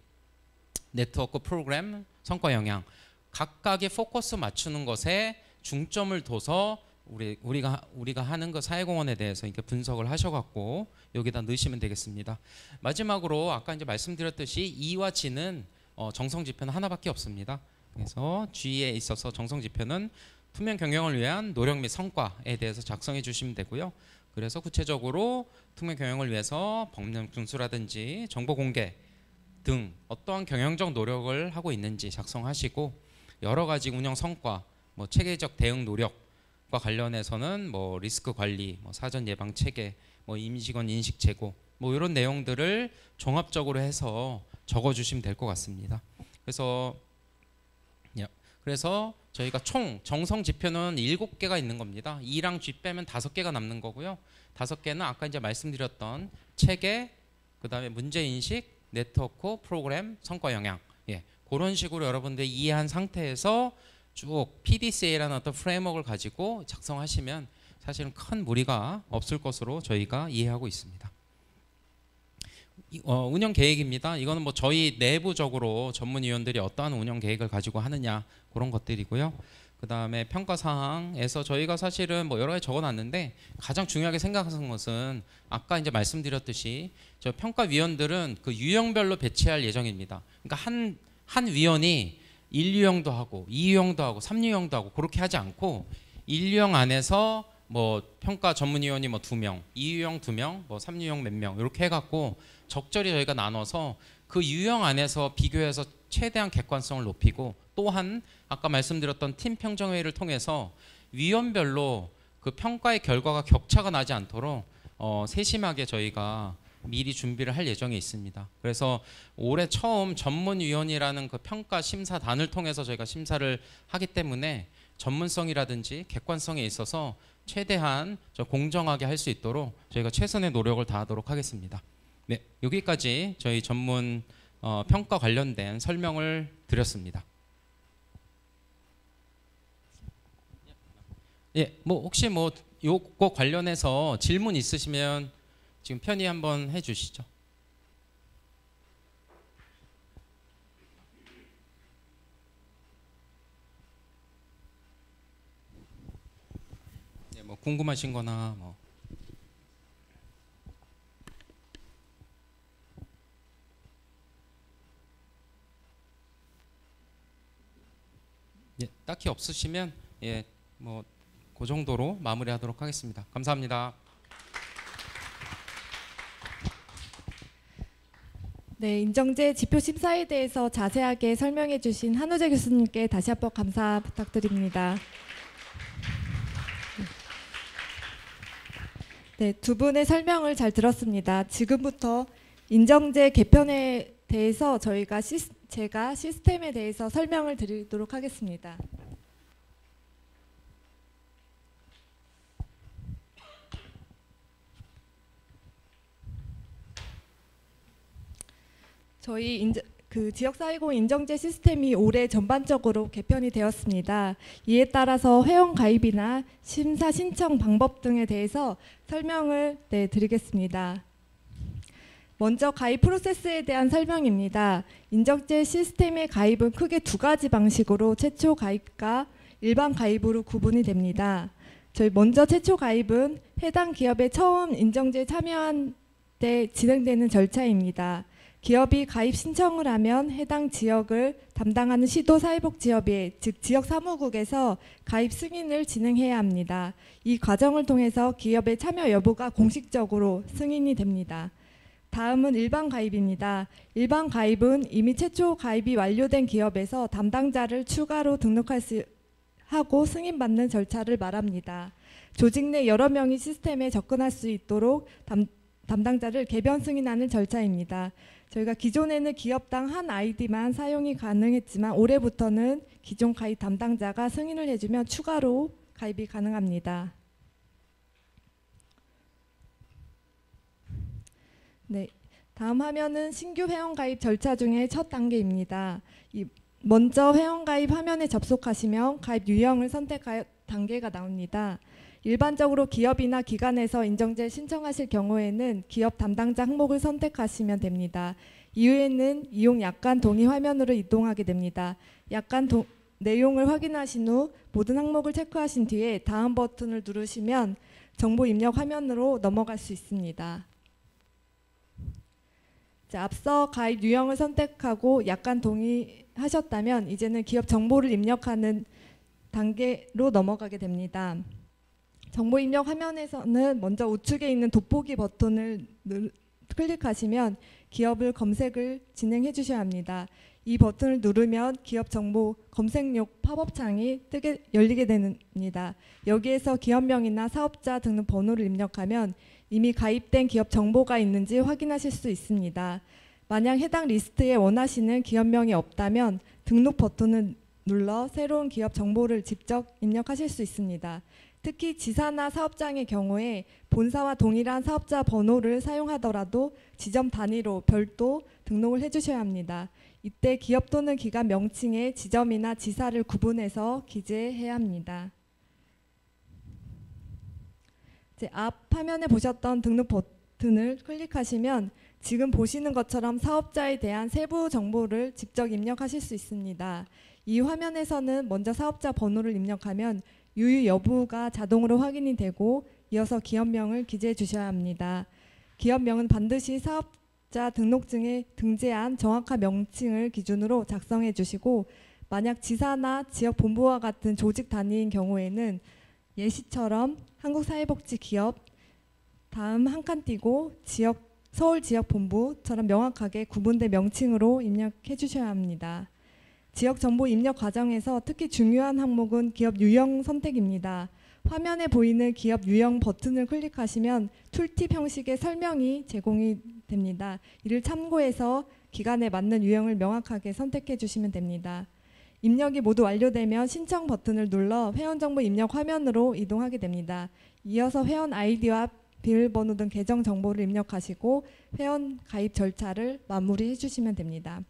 네트워크 프로그램, 성과 영향 각각의 포커스 맞추는 것에 중점을 둬서 우리가 하는 그 사회공헌에 대해서 이렇게 분석을 하셔갖고 여기다 넣으시면 되겠습니다. 마지막으로 아까 이제 말씀드렸듯이 E와 G는 정성 지표는 하나밖에 없습니다. 그래서 G에 있어서 정성 지표는 투명 경영을 위한 노력 및 성과에 대해서 작성해 주시면 되고요. 그래서 구체적으로 투명 경영을 위해서 법령 준수라든지 정보 공개 등 어떠한 경영적 노력을 하고 있는지 작성하시고 여러 가지 운영 성과, 뭐 체계적 대응 노력과 관련해서는 뭐 리스크 관리, 뭐 사전 예방 체계, 뭐 임직원 인식 제고, 뭐 이런 내용들을 종합적으로 해서 적어주시면 될 것 같습니다. 그래서 저희가 총 정성 지표는 7개가 있는 겁니다. E랑 G 빼면 5개가 남는 거고요. 5개는 아까 이제 말씀드렸던 체계, 그다음에 문제 인식, 네트워크, 프로그램, 성과 영향. 그런 식으로 여러분들이 이해한 상태에서 쭉 PDCA라는 어떤 프레임워크를 가지고 작성하시면 사실은 큰 무리가 없을 것으로 저희가 이해하고 있습니다. 운영 계획입니다. 이거는 뭐 저희 내부적으로 전문위원들이 어떠한 운영 계획을 가지고 하느냐 그런 것들이고요. 그 다음에 평가 사항에서 저희가 사실은 뭐 여러 가지 적어놨는데 가장 중요하게 생각하는 것은 아까 이제 말씀드렸듯이 저 평가위원들은 그 유형별로 배치할 예정입니다. 그러니까 한 위원이 1유형도 하고 2유형도 하고 3유형도 하고 그렇게 하지 않고 1유형 안에서 뭐 평가 전문위원이 뭐 2명, 2유형 2명, 뭐 3유형 몇 명 이렇게 해갖고 적절히 저희가 나눠서 그 유형 안에서 비교해서 최대한 객관성을 높이고 또한 아까 말씀드렸던 팀 평정회의를 통해서 위원별로 그 평가의 결과가 격차가 나지 않도록 세심하게 저희가 미리 준비를 할 예정에 있습니다. 그래서 올해 처음 전문위원이라는 그 평가 심사단을 통해서 저희가 심사를 하기 때문에 전문성이라든지 객관성에 있어서 최대한 공정하게 할 수 있도록 저희가 최선의 노력을 다하도록 하겠습니다. 네, 여기까지 저희 전문 평가 관련된 설명을 드렸습니다. 뭐 혹시 뭐 요거 관련해서 질문 있으시면 지금 편히 한번 해주시죠. 뭐 궁금하신거나 뭐. 딱히 없으시면 뭐 그 정도로 마무리하도록 하겠습니다. 감사합니다. 네, 인정제 지표 심사에 대해서 자세하게 설명해 주신 한우재 교수님께 다시 한번 감사 부탁드립니다. 네, 두 분의 설명을 잘 들었습니다. 지금부터 인정제 개편에 대해서 제가 시스템에 대해서 설명을 드리도록 하겠습니다. 저희 지역사회공 인정제 시스템이 올해 전반적으로 개편이 되었습니다. 이에 따라서 회원 가입이나 심사 신청 방법 등에 대해서 설명을 드리겠습니다. 먼저 가입 프로세스에 대한 설명입니다. 인정제 시스템의 가입은 크게 2가지 방식으로 최초 가입과 일반 가입으로 구분이 됩니다. 먼저 최초 가입은 해당 기업에 처음 인정제에 참여한 때 진행되는 절차입니다. 기업이 가입 신청을 하면 해당 지역을 담당하는 시도사회복지협의회, 즉 지역사무국에서 가입 승인을 진행해야 합니다. 이 과정을 통해서 기업의 참여 여부가 공식적으로 승인이 됩니다. 다음은 일반 가입입니다. 일반 가입은 이미 최초 가입이 완료된 기업에서 담당자를 추가로 하고 승인받는 절차를 말합니다. 조직 내 여러 명이 시스템에 접근할 수 있도록 담당자를 개변 승인하는 절차입니다. 저희가 기존에는 기업당 한 아이디만 사용이 가능했지만 올해부터는 기존 가입 담당자가 승인을 해주면 추가로 가입이 가능합니다. 네, 다음 화면은 신규 회원가입 절차 중에 첫 단계입니다. 먼저 회원가입 화면에 접속하시면 가입 유형을 선택하여 단계가 나옵니다. 일반적으로 기업이나 기관에서 인정제 신청하실 경우에는 기업 담당자 항목을 선택하시면 됩니다. 이후에는 이용 약관 동의 화면으로 이동하게 됩니다. 약관 내용을 확인하신 후 모든 항목을 체크하신 뒤에 다음 버튼을 누르시면 정보 입력 화면으로 넘어갈 수 있습니다. 앞서 가입 유형을 선택하고 약관 동의하셨다면 이제는 기업 정보를 입력하는 단계로 넘어가게 됩니다. 정보 입력 화면에서는 먼저 우측에 있는 돋보기 버튼을 클릭하시면 기업을 검색을 진행해 주셔야 합니다. 이 버튼을 누르면 기업 정보 검색용 팝업 창이 열리게 됩니다. 여기에서 기업명이나 사업자 등록 번호를 입력하면 이미 가입된 기업 정보가 있는지 확인하실 수 있습니다. 만약 해당 리스트에 원하시는 기업명이 없다면 등록 버튼을 눌러 새로운 기업 정보를 직접 입력하실 수 있습니다. 특히 지사나 사업장의 경우에 본사와 동일한 사업자 번호를 사용하더라도 지점 단위로 별도 등록을 해주셔야 합니다. 이때 기업 또는 기관 명칭에 지점이나 지사를 구분해서 기재해야 합니다. 이제 앞 화면에 보셨던 등록 버튼을 클릭하시면 지금 보시는 것처럼 사업자에 대한 세부 정보를 직접 입력하실 수 있습니다. 이 화면에서는 먼저 사업자 번호를 입력하면 유효 여부가 자동으로 확인이 되고 이어서 기업명을 기재해 주셔야 합니다. 기업명은 반드시 사업자 등록증에 등재한 정확한 명칭을 기준으로 작성해 주시고 만약 지사나 지역본부와 같은 조직 단위인 경우에는 예시처럼 한국사회복지기업 다음 한 칸 띄고 서울지역본부처럼 명확하게 구분된 명칭으로 입력해 주셔야 합니다. 지역정보 입력 과정에서 특히 중요한 항목은 기업 유형 선택입니다. 화면에 보이는 기업 유형 버튼을 클릭하시면 툴팁 형식의 설명이 제공이 됩니다. 이를 참고해서 기간에 맞는 유형을 명확하게 선택해 주시면 됩니다. 입력이 모두 완료되면 신청 버튼을 눌러 회원정보 입력 화면으로 이동하게 됩니다. 이어서 회원 아이디와 비밀번호 등 계정 정보를 입력하시고 회원 가입 절차를 마무리해 주시면 됩니다.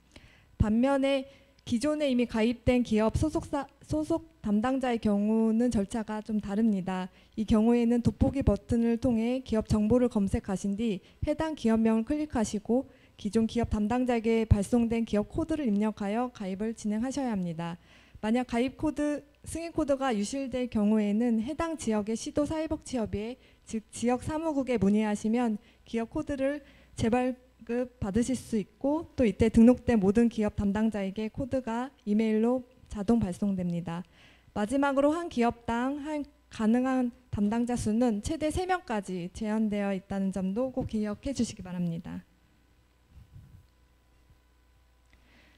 반면에 기존에 이미 가입된 기업 소속 담당자의 경우는 절차가 좀 다릅니다. 이 경우에는 돋보기 버튼을 통해 기업 정보를 검색하신 뒤 해당 기업명을 클릭하시고 기존 기업 담당자에게 발송된 기업 코드를 입력하여 가입을 진행하셔야 합니다. 만약 가입 코드, 승인 코드가 유실될 경우에는 해당 지역의 시도 사회복지협의회, 즉 지역 사무국에 문의하시면 기업 코드를 재발급 받으실 수 있고 또 이때 등록된 모든 기업 담당자에게 코드가 이메일로 자동 발송됩니다. 마지막으로 한 기업당 가능한 담당자 수는 최대 3명까지 제한되어 있다는 점도 꼭 기억해 주시기 바랍니다.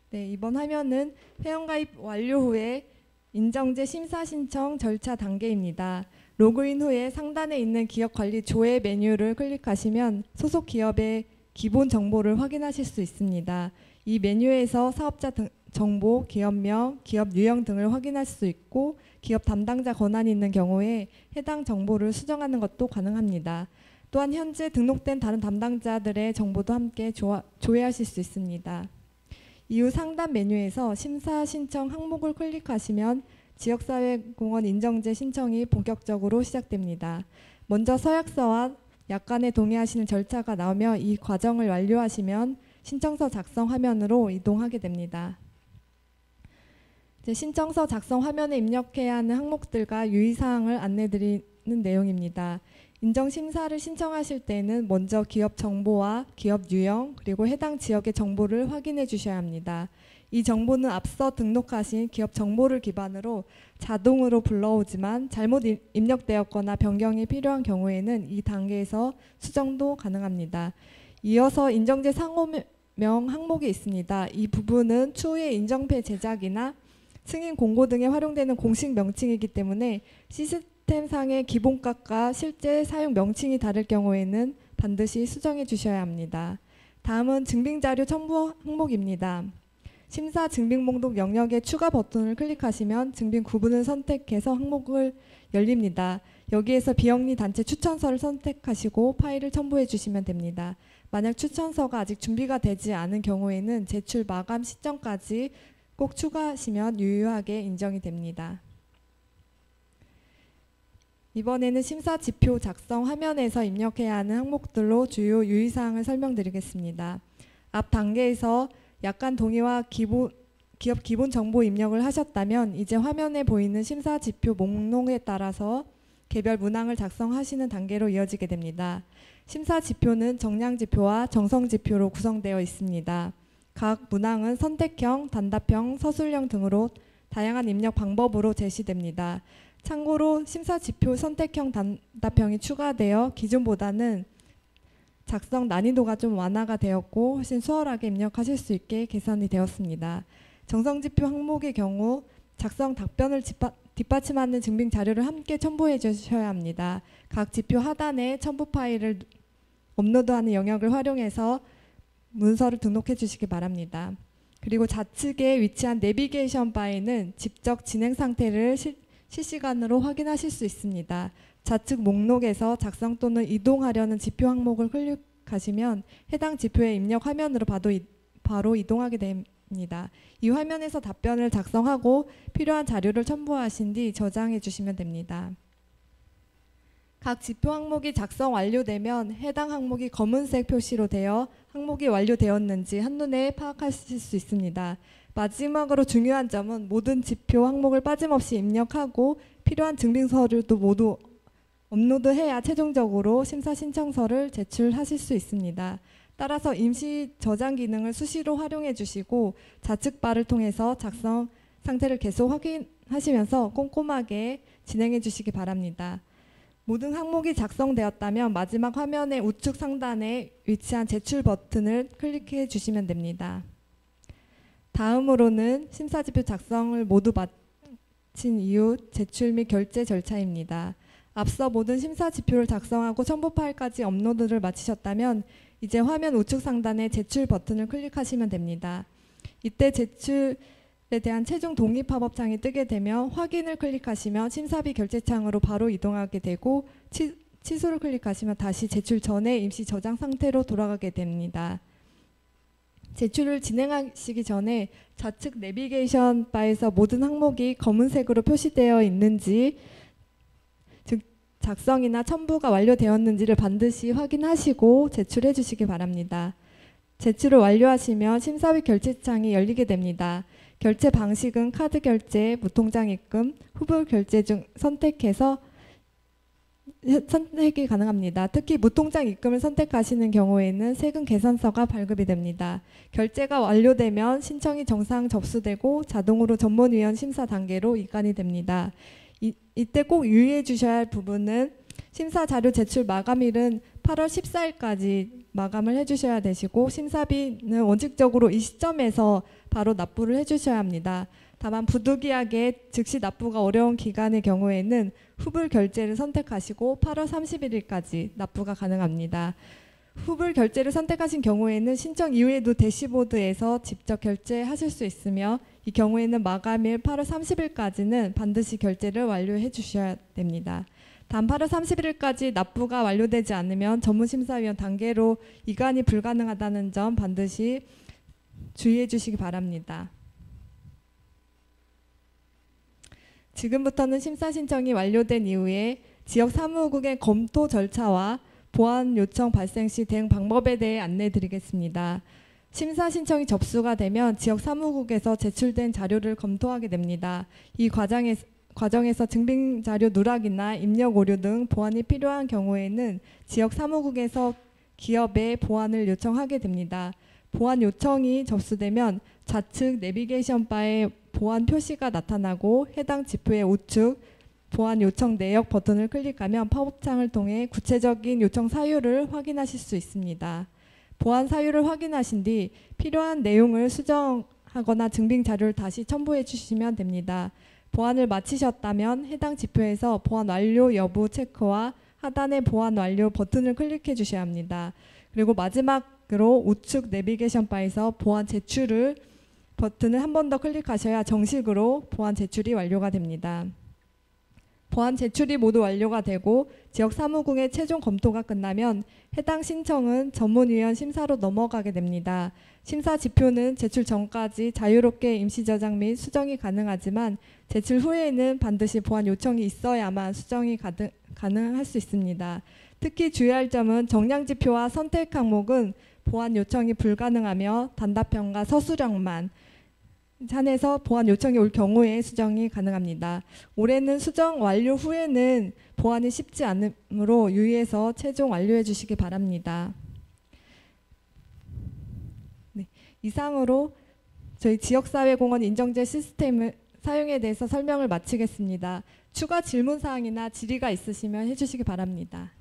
네, 이번 화면은 회원가입 완료 후에 인정제 심사 신청 절차 단계입니다. 로그인 후에 상단에 있는 기업관리 조회 메뉴를 클릭하시면 소속 기업의 기본 정보를 확인하실 수 있습니다. 이 메뉴에서 사업자 정보, 기업명, 기업 유형 등을 확인할 수 있고 기업 담당자 권한이 있는 경우에 해당 정보를 수정하는 것도 가능합니다. 또한 현재 등록된 다른 담당자들의 정보도 함께 조회하실 수 있습니다. 이후 상단 메뉴에서 심사 신청 항목을 클릭하시면 지역사회공헌 인정제 신청이 본격적으로 시작됩니다. 먼저 서약서와 약관에 동의하시는 절차가 나오며 이 과정을 완료하시면 신청서 작성 화면으로 이동하게 됩니다. 이제 신청서 작성 화면에 입력해야 하는 항목들과 유의사항을 안내드리는 내용입니다. 인정심사를 신청하실 때는 먼저 기업 정보와 기업 유형 그리고 해당 지역의 정보를 확인해 주셔야 합니다. 이 정보는 앞서 등록하신 기업 정보를 기반으로 자동으로 불러오지만 잘못 입력되었거나 변경이 필요한 경우에는 이 단계에서 수정도 가능합니다. 이어서 인정제 상호명 항목이 있습니다. 이 부분은 추후에 인정패 제작이나 승인 공고 등에 활용되는 공식 명칭이기 때문에 시스템상의 기본값과 실제 사용 명칭이 다를 경우에는 반드시 수정해 주셔야 합니다. 다음은 증빙자료 첨부 항목입니다. 심사 증빙 목록 영역의 추가 버튼을 클릭하시면 증빙 구분을 선택해서 항목을 열립니다. 여기에서 비영리 단체 추천서를 선택하시고 파일을 첨부해 주시면 됩니다. 만약 추천서가 아직 준비가 되지 않은 경우에는 제출 마감 시점까지 꼭 추가하시면 유효하게 인정이 됩니다. 이번에는 심사 지표 작성 화면에서 입력해야 하는 항목들로 주요 유의사항을 설명드리겠습니다. 앞 단계에서 약관 동의와 기업 기본 정보 입력을 하셨다면 이제 화면에 보이는 심사 지표 목록에 따라서 개별 문항을 작성하시는 단계로 이어지게 됩니다. 심사 지표는 정량 지표와 정성 지표로 구성되어 있습니다. 각 문항은 선택형, 단답형, 서술형 등으로 다양한 입력 방법으로 제시됩니다. 참고로 심사 지표 선택형, 단답형이 추가되어 기존보다는 작성 난이도가 좀 완화가 되었고 훨씬 수월하게 입력하실 수 있게 개선이 되었습니다. 정성지표 항목의 경우 작성 답변을 뒷받침하는 증빙 자료를 함께 첨부해 주셔야 합니다. 각 지표 하단에 첨부 파일을 업로드하는 영역을 활용해서 문서를 등록해 주시기 바랍니다. 그리고 좌측에 위치한 내비게이션 바에는 직접 진행 상태를 실시간으로 확인하실 수 있습니다. 좌측 목록에서 작성 또는 이동하려는 지표 항목을 클릭하시면 해당 지표의 입력 화면으로 바로 이동하게 됩니다. 이 화면에서 답변을 작성하고 필요한 자료를 첨부하신 뒤 저장해 주시면 됩니다. 각 지표 항목이 작성 완료되면 해당 항목이 검은색 표시로 되어 항목이 완료되었는지 한눈에 파악하실 수 있습니다. 마지막으로 중요한 점은 모든 지표 항목을 빠짐없이 입력하고 필요한 증빙 서류도 모두 업로드해야 최종적으로 심사 신청서를 제출하실 수 있습니다. 따라서 임시 저장 기능을 수시로 활용해 주시고 좌측 바를 통해서 작성 상태를 계속 확인하시면서 꼼꼼하게 진행해 주시기 바랍니다. 모든 항목이 작성되었다면 마지막 화면의 우측 상단에 위치한 제출 버튼을 클릭해 주시면 됩니다. 다음으로는 심사지표 작성을 모두 마친 이후 제출 및 결제 절차입니다. 앞서 모든 심사지표를 작성하고 첨부 파일까지 업로드를 마치셨다면 이제 화면 우측 상단에 제출 버튼을 클릭하시면 됩니다. 이때 제출에 대한 최종 동의 팝업 창이 뜨게 되며 확인을 클릭하시면 심사비 결제 창으로 바로 이동하게 되고 취소를 클릭하시면 다시 제출 전에 임시 저장 상태로 돌아가게 됩니다. 제출을 진행하시기 전에 좌측 내비게이션 바에서 모든 항목이 검은색으로 표시되어 있는지, 즉 작성이나 첨부가 완료되었는지를 반드시 확인하시고 제출해 주시기 바랍니다. 제출을 완료하시면 심사비 결제창이 열리게 됩니다. 결제 방식은 카드 결제, 무통장 입금, 후불 결제 중 선택이 가능합니다. 특히 무통장 입금을 선택하시는 경우에는 세금 계산서가 발급이 됩니다. 결제가 완료되면 신청이 정상 접수되고 자동으로 전문위원 심사 단계로 이관이 됩니다. 이때 꼭 유의해 주셔야 할 부분은 심사 자료 제출 마감일은 8월 14일까지 마감을 해주셔야 되시고 심사비는 원칙적으로 이 시점에서 바로 납부를 해주셔야 합니다. 다만 부득이하게 즉시 납부가 어려운 기간의 경우에는 후불 결제를 선택하시고 8월 31일까지 납부가 가능합니다. 후불 결제를 선택하신 경우에는 신청 이후에도 대시보드에서 직접 결제하실 수 있으며 이 경우에는 마감일 8월 30일까지는 반드시 결제를 완료해 주셔야 됩니다. 단 8월 31일까지 납부가 완료되지 않으면 전문심사위원 단계로 이관이 불가능하다는 점 반드시 주의해 주시기 바랍니다. 지금부터는 심사 신청이 완료된 이후에 지역 사무국의 검토 절차와 보완 요청 발생 시 대응 방법에 대해 안내 드리겠습니다. 심사 신청이 접수가 되면 지역 사무국에서 제출된 자료를 검토하게 됩니다. 이 과정에서 증빙 자료 누락이나 입력 오류 등 보완이 필요한 경우에는 지역 사무국에서 기업에 보완을 요청하게 됩니다. 보완 요청이 접수되면 좌측 내비게이션 바에 보완 표시가 나타나고 해당 지표의 우측 보완 요청 내역 버튼을 클릭하면 팝업창을 통해 구체적인 요청 사유를 확인하실 수 있습니다. 보완 사유를 확인하신 뒤 필요한 내용을 수정하거나 증빙 자료를 다시 첨부해 주시면 됩니다. 보완을 마치셨다면 해당 지표에서 보완 완료 여부 체크와 하단의 보완 완료 버튼을 클릭해 주셔야 합니다. 그리고 마지막으로 우측 내비게이션 바에서 보완 제출을 버튼을 한 번 더 클릭하셔야 정식으로 보완 제출이 완료가 됩니다. 보완 제출이 모두 완료가 되고 지역 사무국의 최종 검토가 끝나면 해당 신청은 전문위원 심사로 넘어가게 됩니다. 심사 지표는 제출 전까지 자유롭게 임시 저장 및 수정이 가능하지만 제출 후에는 반드시 보완 요청이 있어야만 수정이 가능할 수 있습니다. 특히 주의할 점은 정량 지표와 선택 항목은 보완 요청이 불가능하며 단답형과 서술형만 한해서 보완 요청이 올 경우에 수정이 가능합니다. 올해는 수정 완료 후에는 보완이 쉽지 않으므로 유의해서 최종 완료해 주시기 바랍니다. 네, 이상으로 저희 지역사회공헌 인정제 시스템을 사용에 대해서 설명을 마치겠습니다. 추가 질문사항이나 질의가 있으시면 해주시기 바랍니다.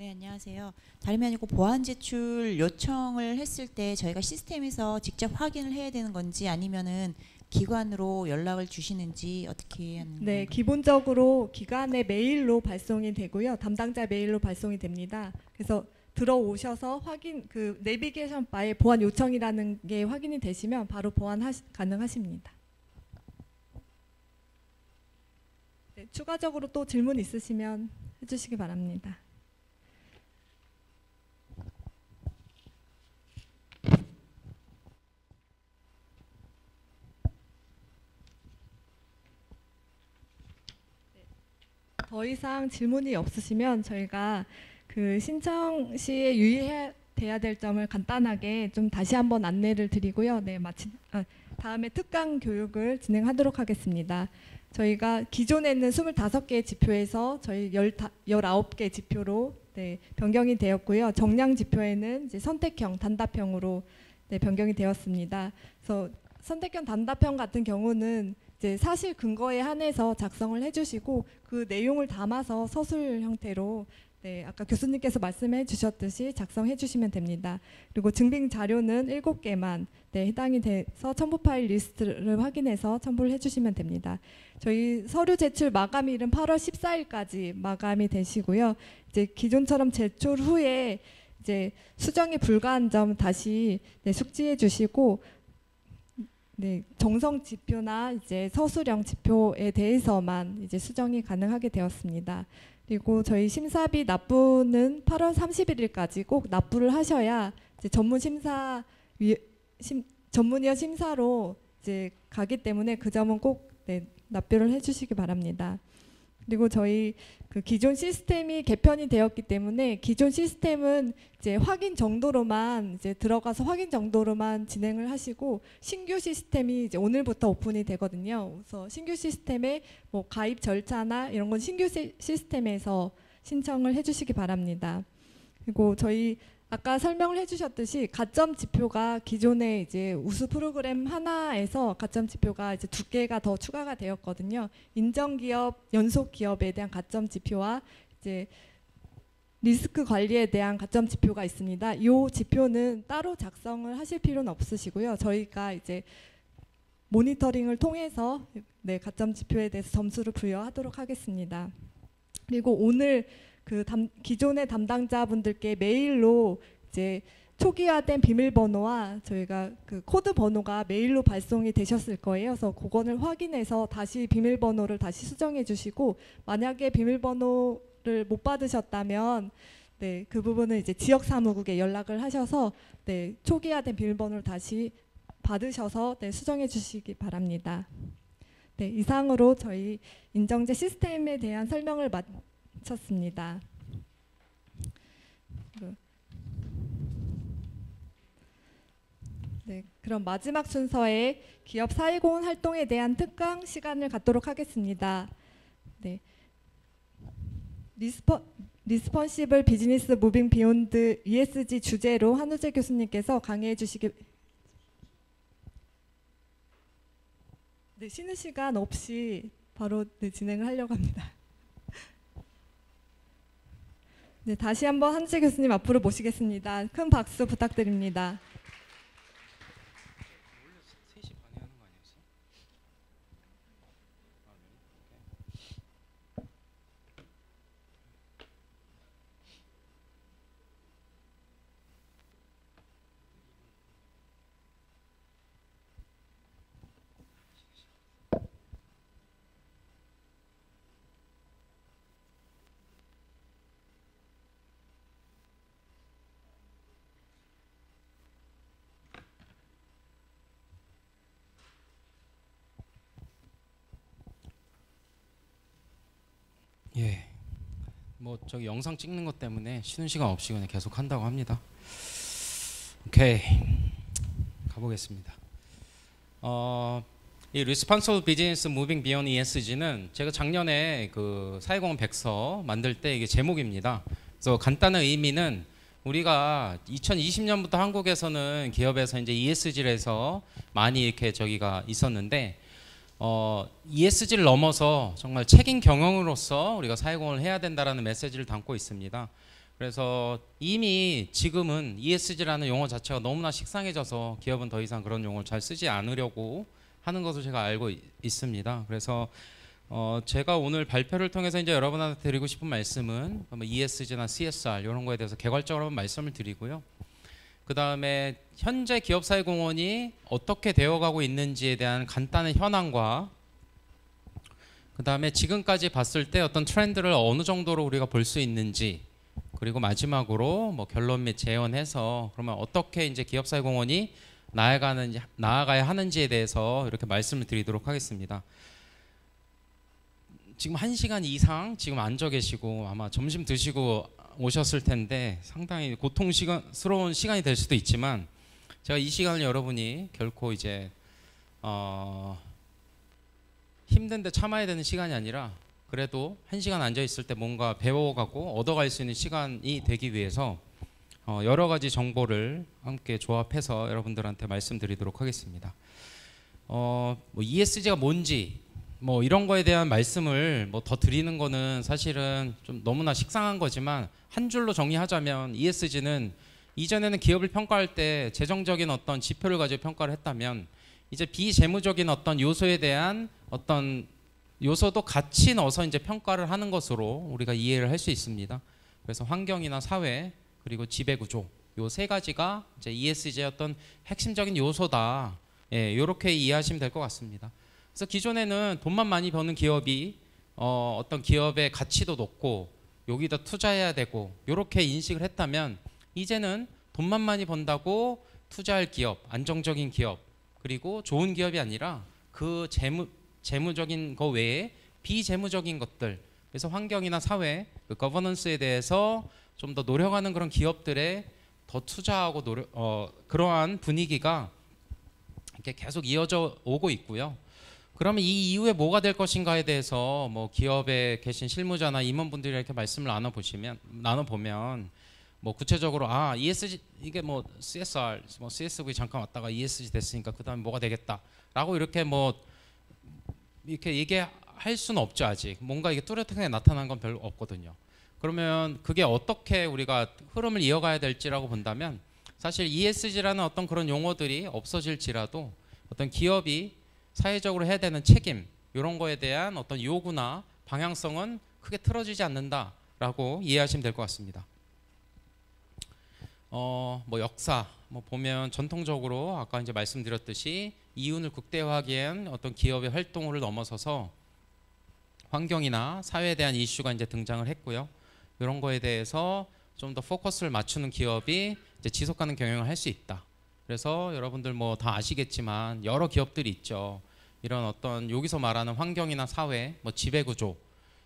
네, 안녕하세요. 다름이 아니고 보안 제출 요청을 했을 때 저희가 시스템에서 직접 확인을 해야 되는 건지 아니면은 기관으로 연락을 주시는지 어떻게 하는 건가요? 네, 기본적으로 기관의 메일로 발송이 되고요. 담당자 메일로 발송이 됩니다. 그래서 들어오셔서 확인, 그 내비게이션 바에 보안 요청이라는 게 확인이 되시면 바로 보안 가능하십니다. 네, 추가적으로 또 질문 있으시면 해주시기 바랍니다. 더 이상 질문이 없으시면 저희가 그 신청 시에 유의해야 될 점을 간단하게 좀 다시 한번 안내를 드리고요. 네, 다음에 특강 교육을 진행하도록 하겠습니다. 저희가 기존에 있는 25개의 지표에서 저희 19개 지표로 네, 변경이 되었고요. 정량 지표에는 이제 선택형, 단답형으로 네, 변경이 되었습니다. 그래서 선택형, 단답형 같은 경우는 이제 사실 근거에 한해서 작성을 해주시고 그 내용을 담아서 서술 형태로 네, 아까 교수님께서 말씀해 주셨듯이 작성해 주시면 됩니다. 그리고 증빙 자료는 7개만 네, 해당이 돼서 첨부 파일 리스트를 확인해서 첨부를 해주시면 됩니다. 저희 서류 제출 마감일은 8월 14일까지 마감이 되시고요. 이제 기존처럼 제출 후에 이제 수정이 불가한 점 다시 네, 숙지해 주시고 네, 정성 지표나 이제 서술형 지표에 대해서만 이제 수정이 가능하게 되었습니다. 그리고 저희 심사비 납부는 8월 31일까지 꼭 납부를 하셔야 이제 전문위원 심사로 이제 가기 때문에 그 점은 꼭 네, 납부를 해주시기 바랍니다. 그리고 저희 그 기존 시스템이 개편이 되었기 때문에 기존 시스템은 이제 확인 정도로만 이제 들어가서 확인 정도로만 진행을 하시고 신규 시스템이 이제 오늘부터 오픈이 되거든요. 그래서 신규 시스템의 뭐 가입 절차나 이런 건 신규 시스템에서 신청을 해주시기 바랍니다. 그리고 저희 아까 설명을 해주셨듯이 가점 지표가 기존에 이제 우수 프로그램 하나에서 가점 지표가 이제 2개가 더 추가가 되었거든요. 인정기업, 연속기업에 대한 가점 지표와 이제 리스크 관리에 대한 가점 지표가 있습니다. 이 지표는 따로 작성을 하실 필요는 없으시고요. 저희가 이제 모니터링을 통해서 네, 가점 지표에 대해서 점수를 부여하도록 하겠습니다. 그리고 오늘 그 기존의 담당자분들께 메일로 이제 초기화된 비밀번호와 저희가 그 코드 번호가 메일로 발송이 되셨을 거예요. 그래서 그거를 확인해서 다시 비밀번호를 다시 수정해 주시고 만약에 비밀번호를 못 받으셨다면 네, 그 부분은 이제 지역사무국에 연락을 하셔서 네, 초기화된 비밀번호를 다시 받으셔서 네, 수정해 주시기 바랍니다. 네, 이상으로 저희 인정제 시스템에 대한 설명을 마쳤습니다. 네, 그럼 마지막 순서에 기업 사회공헌 활동에 대한 특강 시간을 갖도록 하겠습니다. 네, 리스폰시블 비즈니스 무빙 비욘드 ESG 주제로 한우재 교수님께서 강의해 주시기. 네, 쉬는 시간 없이 바로 네, 진행을 하려고 합니다. 네, 다시 한번 한우재 교수님 앞으로 모시겠습니다. 큰 박수 부탁드립니다. 예, 뭐 저기 영상 찍는 것 때문에 쉬는 시간 없이 그냥 계속 한다고 합니다. 오케이, 가보겠습니다. 이 Responsible Business Moving Beyond ESG는 제가 작년에 그 사회공헌 백서 만들 때 이게 제목입니다. 그래서 간단한 의미는 우리가 2020년부터 한국에서는 기업에서 이제 ESG를 해서 많이 이렇게 저기가 있었는데 ESG를 넘어서 정말 책임 경영으로서 우리가 사회공헌을 해야 된다라는 메시지를 담고 있습니다. 그래서 이미 지금은 ESG라는 용어 자체가 너무나 식상해져서 기업은 더 이상 그런 용어를 잘 쓰지 않으려고 하는 것을 제가 알고 있습니다. 그래서 제가 오늘 발표를 통해서 이제 여러분한테 드리고 싶은 말씀은 뭐 ESG나 CSR 이런 거에 대해서 개괄적으로 한번 말씀을 드리고요. 그 다음에 현재 기업사회공헌이 어떻게 되어가고 있는지에 대한 간단한 현황과 그 다음에 지금까지 봤을 때 어떤 트렌드를 어느 정도로 우리가 볼 수 있는지, 그리고 마지막으로 뭐 결론 및 재연해서 그러면 어떻게 이제 기업사회공헌이 나아가야 하는지에 대해서 이렇게 말씀을 드리도록 하겠습니다. 지금 1시간 이상 지금 앉아 계시고 아마 점심 드시고 오셨을 텐데 상당히 고통스러운 시간이 될 수도 있지만, 제가 이 시간을 여러분이 결코 이제 힘든데 참아야 되는 시간이 아니라 그래도 1시간 앉아 있을 때 뭔가 배워가고 얻어갈 수 있는 시간이 되기 위해서 여러 가지 정보를 함께 조합해서 여러분들한테 말씀드리도록 하겠습니다. 뭐 ESG가 뭔지 뭐 이런 거에 대한 말씀을 뭐 더 드리는 거는 사실은 좀 너무나 식상한 거지만, 한 줄로 정리하자면 ESG는 이전에는 기업을 평가할 때 재정적인 어떤 지표를 가지고 평가를 했다면, 이제 비재무적인 어떤 요소에 대한 어떤 요소도 같이 넣어서 이제 평가를 하는 것으로 우리가 이해를 할 수 있습니다. 그래서 환경이나 사회 그리고 지배구조, 요 세 가지가 이제 ESG의 어떤 핵심적인 요소다. 예, 이렇게 이해하시면 될 것 같습니다. 그래서 기존에는 돈만 많이 버는 기업이 어떤 기업의 가치도 높고 여기다 투자해야 되고 이렇게 인식을 했다면, 이제는 돈만 많이 번다고 투자할 기업, 안정적인 기업, 그리고 좋은 기업이 아니라 그 재무적인 거 외에 비재무적인 것들, 그래서 환경이나 사회, 그 거버넌스에 대해서 좀 더 노력하는 그런 기업들에 더 투자하고 그러한 분위기가 이렇게 계속 이어져 오고 있고요. 그러면 이 이후에 뭐가 될 것인가에 대해서 뭐 기업에 계신 실무자나 임원분들이 이렇게 말씀을 나눠보면 뭐 구체적으로 ESG 이게 뭐 CSR, 뭐 CSV 잠깐 왔다가 ESG 됐으니까 그 다음에 뭐가 되겠다라고 이렇게 뭐 이렇게 얘기할 수는 없죠. 아직 뭔가 이게 뚜렷하게 나타난 건 별로 없거든요. 그러면 그게 어떻게 우리가 흐름을 이어가야 될지라고 본다면, 사실 ESG라는 어떤 그런 용어들이 없어질지라도 어떤 기업이 사회적으로 해야 되는 책임 이런 거에 대한 어떤 요구나 방향성은 크게 틀어지지 않는다라고 이해하시면 될 것 같습니다. 뭐 역사 뭐 보면 전통적으로 아까 이제 말씀드렸듯이 이윤을 극대화하기 위한 어떤 기업의 활동을 넘어서서 환경이나 사회에 대한 이슈가 이제 등장을 했고요. 이런 거에 대해서 좀 더 포커스를 맞추는 기업이 이제 지속 가능 경영을 할 수 있다. 그래서 여러분들 뭐 다 아시겠지만 여러 기업들이 있죠. 이런 어떤 여기서 말하는 환경이나 사회, 뭐 지배구조,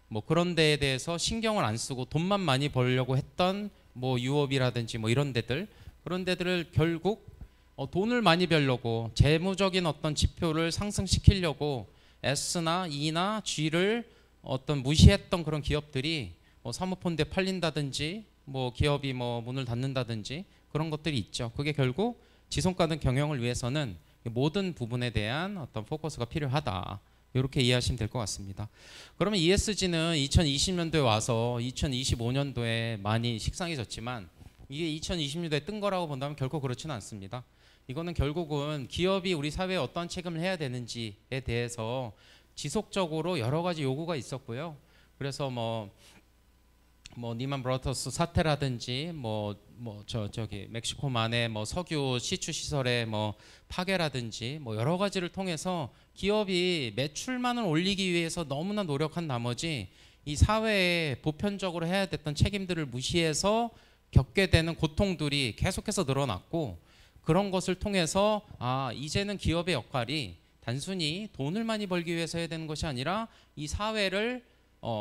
뭐 그런 데에 대해서 신경을 안 쓰고 돈만 많이 벌려고 했던 뭐 유업이라든지 뭐 이런 데들, 그런 데들을 결국 돈을 많이 벌려고 재무적인 어떤 지표를 상승시키려고 S나 E나 G를 어떤 무시했던 그런 기업들이 뭐 사모펀드에 팔린다든지 뭐 기업이 뭐 문을 닫는다든지 그런 것들이 있죠. 그게 결국 지속 가능 경영을 위해서는 모든 부분에 대한 어떤 포커스가 필요하다. 이렇게 이해하시면 될 것 같습니다. 그러면 ESG는 2020년도에 와서 2025년도에 많이 식상해졌지만, 이게 2020년도에 뜬 거라고 본다면 결코 그렇지는 않습니다. 이거는 결국은 기업이 우리 사회에 어떤 책임을 해야 되는지에 대해서 지속적으로 여러 가지 요구가 있었고요. 그래서 뭐 니만 브라더스 사태라든지 저기 멕시코만의 뭐 석유 시추 시설의 뭐 파괴라든지 뭐 여러 가지를 통해서 기업이 매출만을 올리기 위해서 너무나 노력한 나머지 이 사회에 보편적으로 해야 됐던 책임들을 무시해서 겪게 되는 고통들이 계속해서 늘어났고, 그런 것을 통해서 이제는 기업의 역할이 단순히 돈을 많이 벌기 위해서 해야 되는 것이 아니라 이 사회를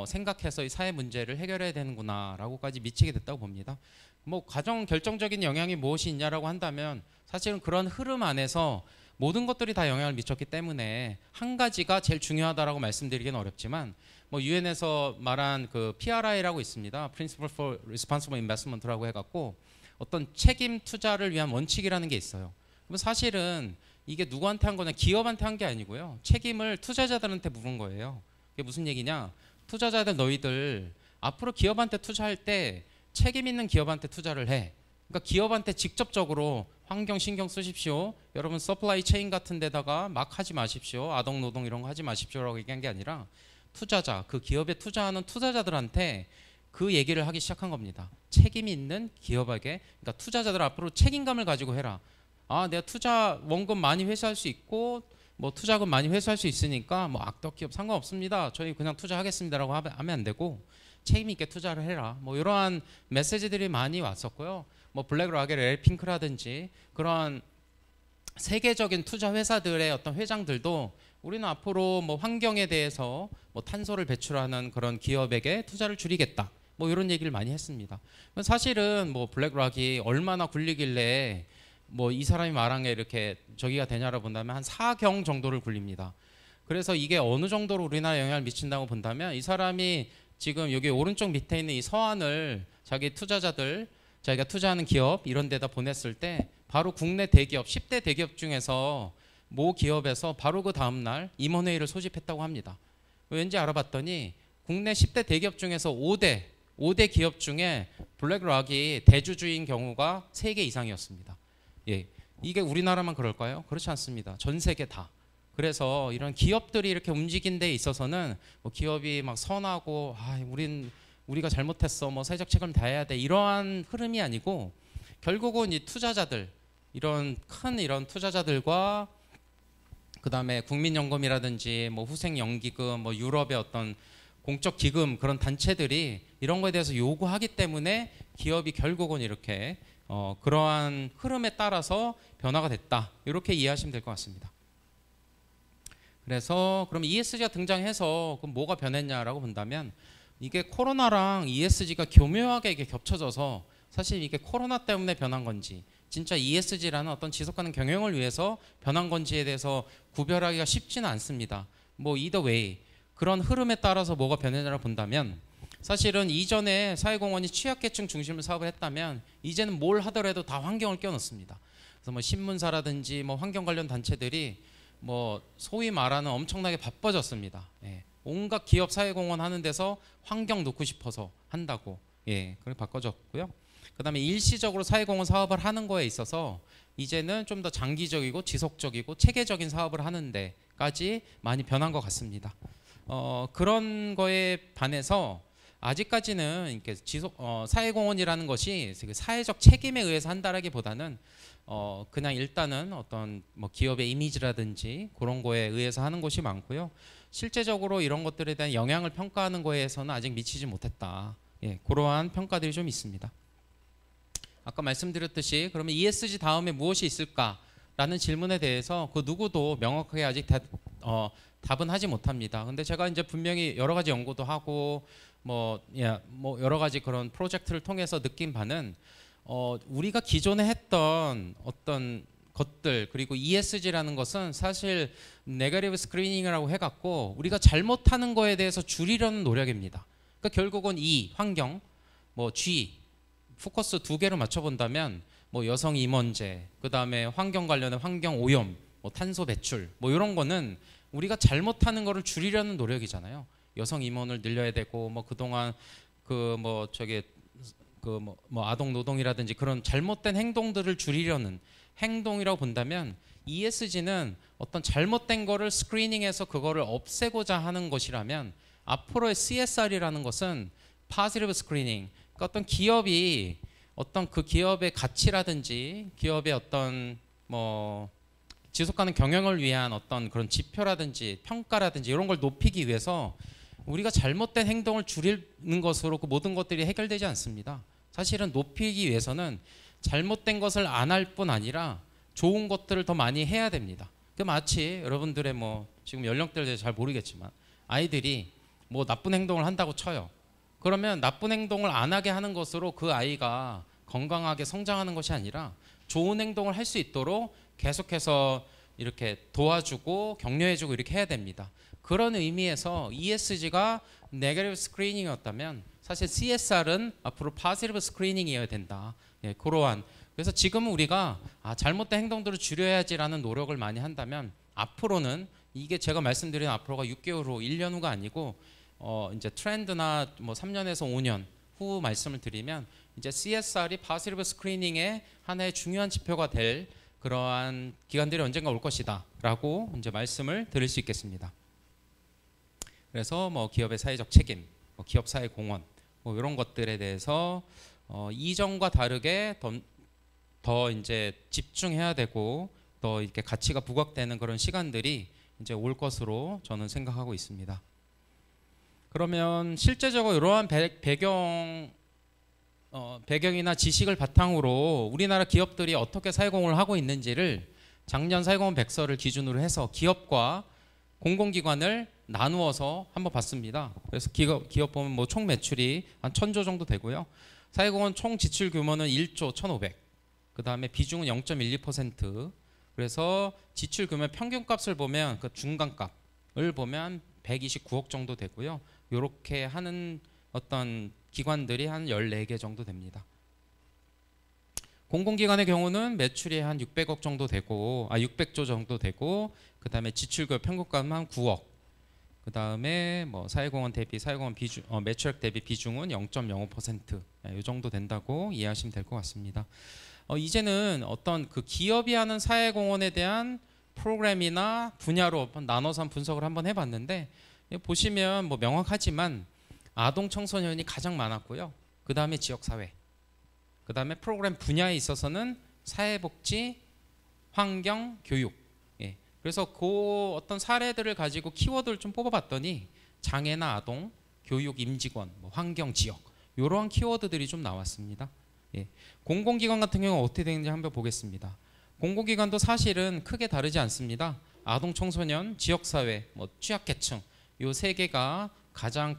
생각해서 이 사회 문제를 해결해야 되는구나라고까지 미치게 됐다고 봅니다. 뭐 가장 결정적인 영향이 무엇이 있냐라고 한다면, 사실은 그런 흐름 안에서 모든 것들이 다 영향을 미쳤기 때문에 한 가지가 제일 중요하다라고 말씀드리기는 어렵지만, 뭐 유엔에서 말한 그 PRI라고 있습니다. Principle for Responsible Investment라고 해갖고 어떤 책임 투자를 위한 원칙이라는 게 있어요. 그럼 사실은 이게 누구한테 한 거냐, 기업한테 한 게 아니고요. 책임을 투자자들한테 물은 거예요. 이게 무슨 얘기냐? 투자자들 너희들 앞으로 기업한테 투자할 때 책임 있는 기업한테 투자를 해. 그러니까 기업한테 직접적으로 환경 신경 쓰십시오. 여러분 서플라이 체인 같은 데다가 막 하지 마십시오. 아동 노동 이런 거 하지 마십시오라고 얘기한 게 아니라 투자자, 그 기업에 투자하는 투자자들한테 그 얘기를 하기 시작한 겁니다. 책임 있는 기업에게, 그러니까 투자자들 앞으로 책임감을 가지고 해라. 아, 내가 투자 원금 많이 회수할 수 있고 뭐 투자금 많이 회수할 수 있으니까 뭐 악덕 기업 상관없습니다. 저희 그냥 투자하겠습니다라고 하면 안 되고 책임 있게 투자를 해라. 뭐 이러한 메시지들이 많이 왔었고요. 뭐 블랙락의 렐핑크라든지 그런 세계적인 투자 회사들의 어떤 회장들도 우리는 앞으로 뭐 환경에 대해서 뭐 탄소를 배출하는 그런 기업에게 투자를 줄이겠다. 뭐 이런 얘기를 많이 했습니다. 사실은 뭐 블랙락이 얼마나 굴리길래 뭐 이 사람이 말한 게 이렇게 저기가 되냐로 본다면 한 4경 정도를 굴립니다. 그래서 이게 어느 정도로 우리나라에 영향을 미친다고 본다면 이 사람이 지금 여기 오른쪽 밑에 있는 이 서한을 자기 투자자들, 자기가 투자하는 기업 이런 데다 보냈을 때 바로 국내 대기업 10대 대기업 중에서 모 기업에서 바로 그 다음날 임원회의를 소집했다고 합니다. 왠지 알아봤더니 국내 10대 대기업 중에서 5대 기업 중에 블랙락이 대주주인 경우가 3개 이상이었습니다. 예, 이게 우리나라만 그럴까요? 그렇지 않습니다. 전 세계 다. 그래서 이런 기업들이 이렇게 움직인 데 있어서는 뭐 기업이 막 선하고 우리가 잘못했어, 뭐 사회적 책임을 다해야 돼 이러한 흐름이 아니고 결국은 이 투자자들, 이런 큰 이런 투자자들과 그 다음에 국민연금이라든지 뭐 후생연기금, 뭐 유럽의 어떤 공적 기금 그런 단체들이 이런 거에 대해서 요구하기 때문에 기업이 결국은 이렇게 그러한 흐름에 따라서 변화가 됐다. 이렇게 이해하시면 될 것 같습니다. 그래서 그럼 ESG가 등장해서 그럼 뭐가 변했냐라고 본다면 이게 코로나랑 ESG가 교묘하게 이게 겹쳐져서 사실 이게 코로나 때문에 변한 건지 진짜 ESG라는 어떤 지속가능 경영을 위해서 변한 건지에 대해서 구별하기가 쉽지는 않습니다. 뭐 either way 그런 흐름에 따라서 뭐가 변했냐를 본다면 사실은 이전에 사회공헌이 취약계층 중심으로 사업을 했다면 이제는 뭘 하더라도 다 환경을 껴넣습니다. 그래서 뭐 신문사라든지 뭐 환경 관련 단체들이 뭐 소위 말하는 엄청나게 바빠졌습니다. 예. 온갖 기업 사회공헌 하는 데서 환경 놓고 싶어서 한다고 그렇게 바꿔졌고요. 그다음에 일시적으로 사회공헌 사업을 하는 거에 있어서 이제는 좀 더 장기적이고 지속적이고 체계적인 사업을 하는 데까지 많이 변한 것 같습니다. 그런 거에 반해서 아직까지는 이렇게 사회공헌이라는 것이 사회적 책임에 의해서 한다라기보다는 그냥 일단은 어떤 뭐 기업의 이미지라든지 그런 거에 의해서 하는 것이 많고요. 실제적으로 이런 것들에 대한 영향을 평가하는 거에서는 아직 미치지 못했다. 그러한 평가들이 좀 있습니다. 아까 말씀드렸듯이 그러면 ESG 다음에 무엇이 있을까라는 질문에 대해서 그 누구도 명확하게 아직 답은 하지 못합니다. 근데 제가 이제 분명히 여러 가지 연구도 하고 뭐 여러 가지 그런 프로젝트를 통해서 느낀 바는 우리가 기존에 했던 어떤 것들 그리고 ESG라는 것은 사실 네거티브 스크리닝이라고 해갖고 우리가 잘못하는 거에 대해서 줄이려는 노력입니다. 그러니까 결국은 E 환경, 뭐 G 포커스 2개로 맞춰본다면 뭐 여성 임원제, 그 다음에 환경 관련된 환경 오염, 뭐 탄소 배출, 뭐 이런 거는 우리가 잘못하는 거를 줄이려는 노력이잖아요. 여성 임원을 늘려야 되고 뭐 그동안 뭐 아동 노동이라든지 그런 잘못된 행동들을 줄이려는 행동이라고 본다면 ESG는 어떤 잘못된 거를 스크리닝해서 그거를 없애고자 하는 것이라면 앞으로의 CSR이라는 것은 positive screening, 그러니까 어떤 기업이 어떤 그 기업의 가치라든지 기업의 어떤 뭐 지속가능 경영을 위한 어떤 그런 지표라든지 평가라든지 이런 걸 높이기 위해서 우리가 잘못된 행동을 줄이는 것으로 그 모든 것들이 해결되지 않습니다. 사실은 높이기 위해서는 잘못된 것을 안 할 뿐 아니라 좋은 것들을 더 많이 해야 됩니다. 그 마치 여러분들의 뭐 지금 연령대에 대해서 잘 모르겠지만 아이들이 뭐 나쁜 행동을 한다고 쳐요. 그러면 나쁜 행동을 안 하게 하는 것으로 그 아이가 건강하게 성장하는 것이 아니라 좋은 행동을 할 수 있도록 계속해서 이렇게 도와주고 격려해주고 이렇게 해야 됩니다. 그런 의미에서 ESG가 네거티브 스크리닝이었다면 사실 CSR은 앞으로 포지티브 스크리닝이어야 된다. 그러한 그래서 지금 우리가 잘못된 행동들을 줄여야지라는 노력을 많이 한다면 앞으로는 이게 제가 말씀드린 앞으로가 6개월 후, 1년 후가 아니고 이제 트렌드나 뭐 3년에서 5년 후 말씀을 드리면 이제 CSR이 파시티브 스크리닝의 하나의 중요한 지표가 될 그러한 기간들이 언젠가 올 것이다라고 이제 말씀을 드릴 수 있겠습니다. 그래서 뭐 기업의 사회적 책임, 뭐 기업 사회 공헌, 뭐 이런 것들에 대해서 이전과 다르게 더 이제 집중해야 되고 더 이렇게 가치가 부각되는 그런 시간들이 이제 올 것으로 저는 생각하고 있습니다. 그러면 실제적으로 이러한 배경이나 지식을 바탕으로 우리나라 기업들이 어떻게 사회공헌을 하고 있는지를 작년 사회공헌 백서를 기준으로 해서 기업과 공공기관을 나누어서 한번 봤습니다. 그래서 기업 보면 뭐 총 매출이 한 1,000조 정도 되고요. 사회공헌 총 지출 규모는 1조 1,500. 그 다음에 비중은 0.12%. 그래서 지출 규모 평균값을 보면 그 중간값을 보면 129억 정도 되고요. 이렇게 하는 어떤 기관들이 한 14개 정도 됩니다. 공공기관의 경우는 매출이 한 600억 정도 되고 600조 정도 되고 그다음에 지출규모 평균값은 한 9억. 그다음에 뭐 사회공헌 대비 사회공헌 비중 매출액 대비 비중은 0.05%. 이 정도 된다고 이해하시면 될 것 같습니다. 이제는 어떤 그 기업이 하는 사회공헌에 대한 프로그램이나 분야로 나눠서 분석을 한번 해봤는데 보시면 뭐 명확하지만 아동 청소년이 가장 많았고요. 그 다음에 지역사회, 그 다음에 프로그램 분야에 있어서는 사회복지, 환경, 교육. 그래서 그 어떤 사례들을 가지고 키워드를 좀 뽑아봤더니 장애나 아동, 교육, 임직원, 뭐 환경, 지역 이러한 키워드들이 좀 나왔습니다. 공공기관 같은 경우는 어떻게 되는지 한번 보겠습니다. 공공기관도 사실은 크게 다르지 않습니다. 아동, 청소년, 지역사회, 뭐 취약계층 이 세 개가 가장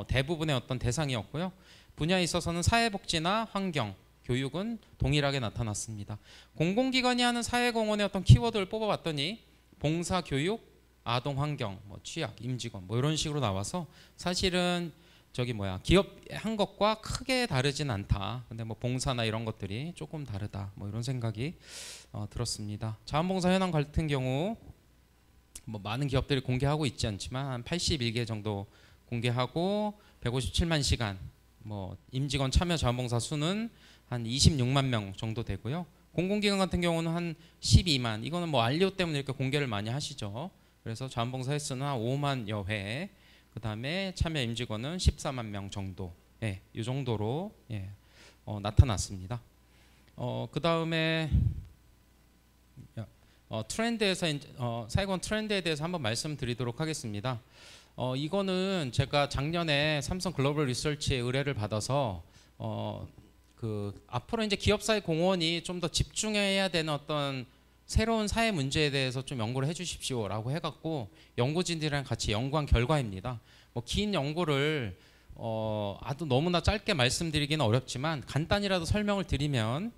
대부분의 어떤 대상이었고요. 분야에 있어서는 사회복지나 환경, 교육은 동일하게 나타났습니다. 공공기관이 하는 사회공헌의 어떤 키워드를 뽑아봤더니 봉사, 교육, 아동, 환경, 뭐 취약, 임직원 뭐 이런 식으로 나와서 사실은 기업 한 것과 크게 다르진 않다. 근데 뭐 봉사나 이런 것들이 조금 다르다. 뭐 이런 생각이 들었습니다. 자원봉사 현황 같은 경우 뭐 많은 기업들이 공개하고 있지 않지만 한 81개 정도 공개하고 157만 시간, 뭐 임직원 참여 자원봉사 수는 한 26만 명 정도 되고요. 공공기관 같은 경우는 한 12만. 이거는 뭐 알리오 때문에 이렇게 공개를 많이 하시죠. 그래서 자원봉사 횟수는 한 5만여 회. 그 다음에 참여 임직원은 14만 명 정도. 이 정도로 나타났습니다. 그 다음에 트렌드에서 사회공헌 트렌드에 대해서 한번 말씀드리도록 하겠습니다. 이거는 제가 작년에 삼성 글로벌 리서치의 의뢰를 받아서 앞으로 이제 기업사회 공헌이 좀 더 집중해야 되는 어떤 새로운 사회 문제에 대해서 좀 연구를 해주십시오라고 해갖고 연구진들이랑 같이 연구한 결과입니다. 뭐 긴 연구를 아주 너무나 짧게 말씀드리기는 어렵지만 간단히라도 설명을 드리면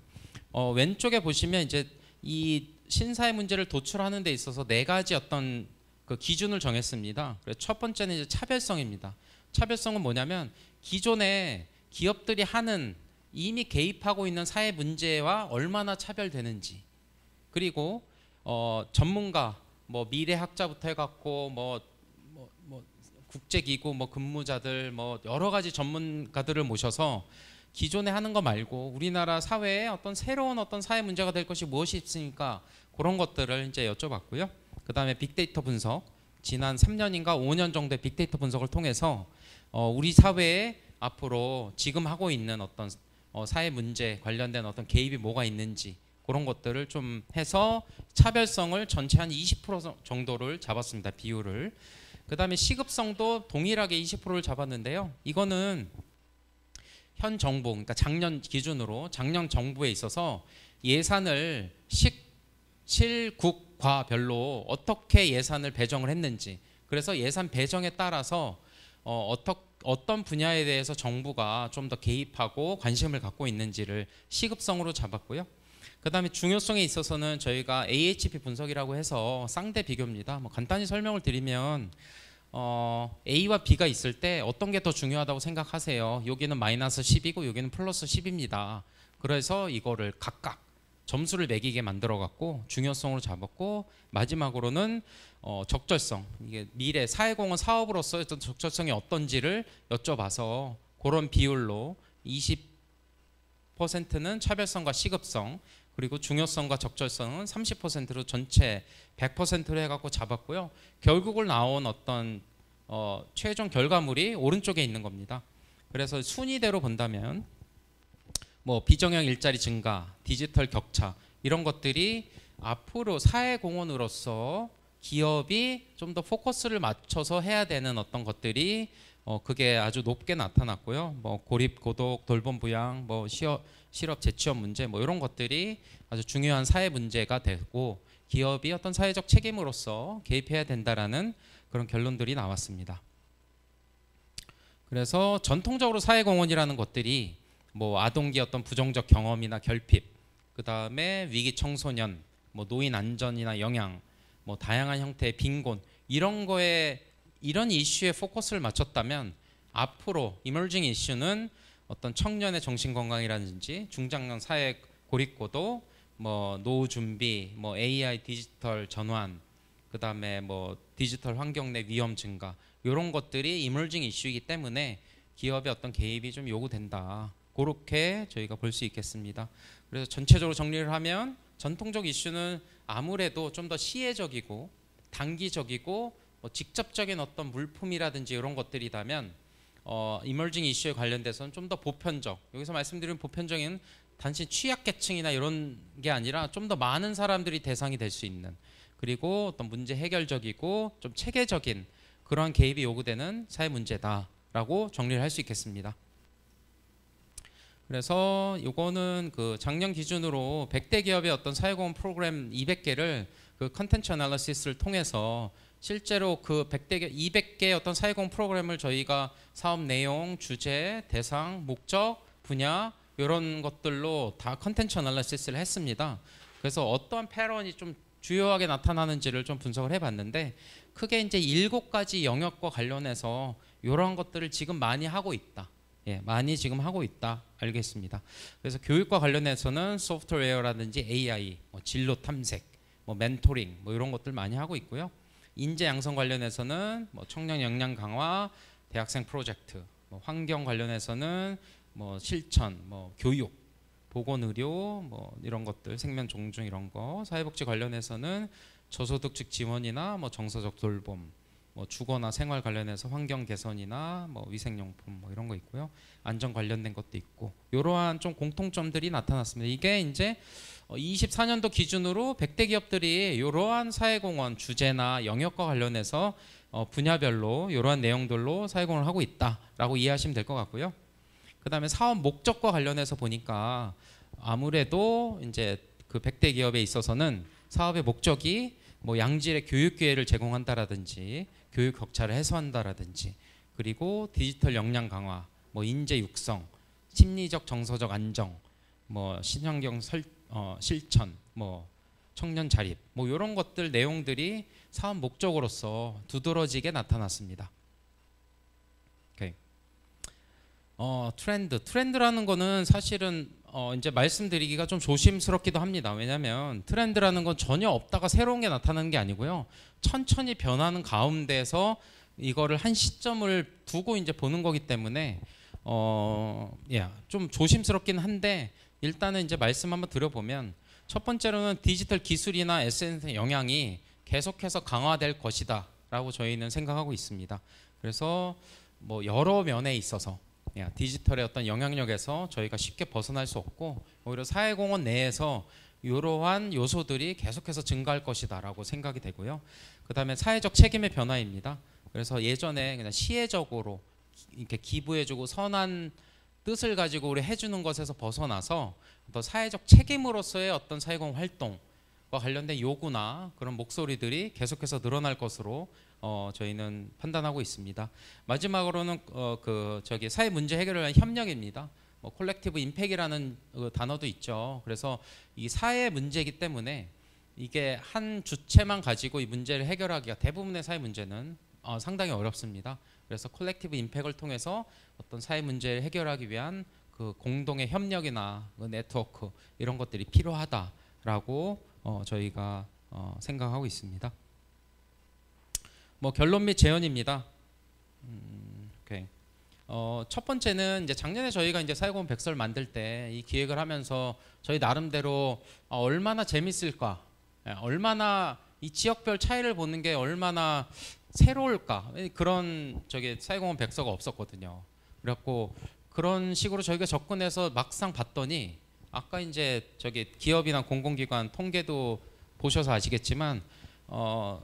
왼쪽에 보시면 이제 이 신사회 문제를 도출하는 데 있어서 4가지 어떤 그 기준을 정했습니다. 그래서 첫 번째는 이제 차별성입니다. 차별성은 뭐냐면 기존에 기업들이 하는 이미 개입하고 있는 사회 문제와 얼마나 차별되는지, 그리고 전문가, 뭐 미래학자부터 해갖고 뭐 국제기구, 뭐 근무자들, 뭐 여러 가지 전문가들을 모셔서 기존에 하는 거 말고 우리나라 사회에 어떤 새로운 어떤 사회 문제가 될 것이 무엇이 있습니까? 그런 것들을 이제 여쭤봤고요. 그 다음에 빅데이터 분석, 지난 3년인가 5년 정도의 빅데이터 분석을 통해서 우리 사회에 앞으로 지금 하고 있는 어떤 사회 문제 관련된 어떤 개입이 뭐가 있는지 그런 것들을 좀 해서 차별성을 전체 한 20% 정도를 잡았습니다. 비율을. 그 다음에 시급성도 동일하게 20%를 잡았는데요. 이거는 현 정부, 그러니까 작년 기준으로 작년 정부에 있어서 예산을 실국과별로 어떻게 예산을 배정을 했는지, 그래서 예산 배정에 따라서 어떤 분야에 대해서 정부가 좀 더 개입하고 관심을 갖고 있는지를 시급성으로 잡았고요. 그 다음에 중요성에 있어서는 저희가 AHP 분석이라고 해서 쌍대 비교입니다. 뭐 간단히 설명을 드리면 A와 B가 있을 때 어떤 게 더 중요하다고 생각하세요? 여기는 마이너스 10이고 여기는 플러스 10입니다. 그래서 이거를 각각 점수를 매기게 만들어 갖고 중요성으로 잡았고, 마지막으로는 적절성, 이게 미래 사회공헌 사업으로서의 어떤 적절성이 어떤지를 여쭤봐서 그런 비율로 20%는 차별성과 시급성, 그리고 중요성과 적절성은 30%로 전체 100%로 해갖고 잡았고요. 결국을 나온 어떤 최종 결과물이 오른쪽에 있는 겁니다. 그래서 순위대로 본다면 뭐 비정형 일자리 증가, 디지털 격차 이런 것들이 앞으로 사회공헌으로서 기업이 좀 더 포커스를 맞춰서 해야 되는 어떤 것들이 그게 아주 높게 나타났고요. 뭐 고립, 고독, 돌봄 부양, 뭐 실업 재취업 문제 뭐 이런 것들이 아주 중요한 사회 문제가 되고 기업이 어떤 사회적 책임으로서 개입해야 된다라는 그런 결론들이 나왔습니다. 그래서 전통적으로 사회공헌이라는 것들이 뭐 아동기 어떤 부정적 경험이나 결핍, 그 다음에 위기 청소년, 뭐 노인 안전이나 영양, 뭐 다양한 형태의 빈곤 이런 거에 이런 이슈에 포커스를 맞췄다면 앞으로 이머징 이슈는 어떤 청년의 정신 건강이라든지 중장년 사회 고립고도, 뭐 노후 준비, 뭐 AI 디지털 전환, 그다음에 뭐 디지털 환경 내 위험 증가 이런 것들이 이머징 이슈이기 때문에 기업의 어떤 개입이 좀 요구된다. 그렇게 저희가 볼 수 있겠습니다. 그래서 전체적으로 정리를 하면 전통적 이슈는 아무래도 좀 더 시혜적이고 단기적이고 뭐 직접적인 어떤 물품이라든지 이런 것들이라면 이머징 이슈에 관련돼서는 좀 더 보편적, 여기서 말씀드린 보편적인 단지 취약계층이나 이런 게 아니라 좀 더 많은 사람들이 대상이 될 수 있는, 그리고 어떤 문제 해결적이고 좀 체계적인 그러한 개입이 요구되는 사회 문제다라고 정리를 할 수 있겠습니다. 그래서 이거는 그 작년 기준으로 100대 기업의 어떤 사회공헌 프로그램 200개를 그 컨텐츠 애널리시스를 통해서 실제로 그 100대 200개 어떤 사회공헌 프로그램을 저희가 사업 내용, 주제, 대상, 목적, 분야 이런 것들로 다 컨텐츠 애널리시스를 했습니다. 그래서 어떠한 패턴이 좀 주요하게 나타나는지를 좀 분석을 해봤는데 크게 이제 7가지 영역과 관련해서 이런 것들을 지금 많이 하고 있다. 예, 많이 지금 하고 있다. 알겠습니다. 그래서 교육과 관련해서는 소프트웨어라든지 AI, 뭐 진로 탐색, 뭐 멘토링, 뭐 이런 것들 많이 하고 있고요. 인재 양성 관련해서는 뭐 청년 역량 강화, 대학생 프로젝트, 뭐 환경 관련해서는 뭐 실천, 뭐 교육, 보건의료, 뭐 이런 것들, 생명 존중 이런 거, 사회복지 관련해서는 저소득층 지원이나 뭐 정서적 돌봄, 뭐 주거나 생활 관련해서 환경 개선이나 뭐 위생용품 뭐 이런 거 있고요. 안전 관련된 것도 있고 이러한 좀 공통점들이 나타났습니다. 이게 이제 24년도 기준으로 100대 기업들이 이러한 사회공헌 주제나 영역과 관련해서 분야별로 이러한 내용들로 사회공헌을 하고 있다라고 이해하시면 될 것 같고요. 그다음에 사업 목적과 관련해서 보니까 아무래도 이제 그 100대 기업에 있어서는 사업의 목적이 뭐 양질의 교육 기회를 제공한다라든지 교육 격차를 해소한다라든지 그리고 디지털 역량 강화, 뭐 인재 육성, 심리적 정서적 안정, 뭐 신환경 실천, 뭐 청년 자립, 뭐 이런 것들 내용들이 사업 목적으로서 두드러지게 나타났습니다. 오케이. 트렌드라는 거는 사실은 이제 말씀드리기가 좀 조심스럽기도 합니다. 왜냐하면 트렌드라는 건 전혀 없다가 새로운 게 나타나는 게 아니고요. 천천히 변하는 가운데서 이거를 한 시점을 두고 이제 보는 거기 때문에 좀 조심스럽긴 한데 일단은 이제 말씀 한번 드려보면 첫 번째로는 디지털 기술이나 SNS의 영향이 계속해서 강화될 것이다라고 저희는 생각하고 있습니다. 그래서 뭐 여러 면에 있어서 디지털의 어떤 영향력에서 저희가 쉽게 벗어날 수 없고 오히려 사회공헌 내에서 이러한 요소들이 계속해서 증가할 것이다라고 생각이 되고요. 그다음에 사회적 책임의 변화입니다. 그래서 예전에 그냥 시혜적으로 이렇게 기부해주고 선한 뜻을 가지고 우리 해주는 것에서 벗어나서 또 사회적 책임으로서의 어떤 사회공헌 활동과 관련된 요구나 그런 목소리들이 계속해서 늘어날 것으로 저희는 판단하고 있습니다. 마지막으로는 사회 문제 해결을 위한 협력입니다. 뭐 콜렉티브 임팩이라는 단어도 있죠. 그래서 이 사회 문제이기 때문에 이게 한 주체만 가지고 이 문제를 해결하기가 대부분의 사회 문제는 상당히 어렵습니다. 그래서 콜렉티브 임팩을 통해서 어떤 사회 문제를 해결하기 위한 그 공동의 협력이나 그 네트워크 이런 것들이 필요하다라고 저희가 생각하고 있습니다. 뭐 결론 및 제언입니다. 오케이. 첫 번째는 이제 작년에 저희가 이제 사회공헌 백서를 만들 때 이 기획을 하면서 저희 나름대로 얼마나 재밌을까, 얼마나 이 지역별 차이를 보는 게 얼마나 새로울까, 그런 사회공헌 백서가 없었거든요. 그래갖고 그런 식으로 저희가 접근해서 막상 봤더니 아까 이제 기업이나 공공기관 통계도 보셔서 아시겠지만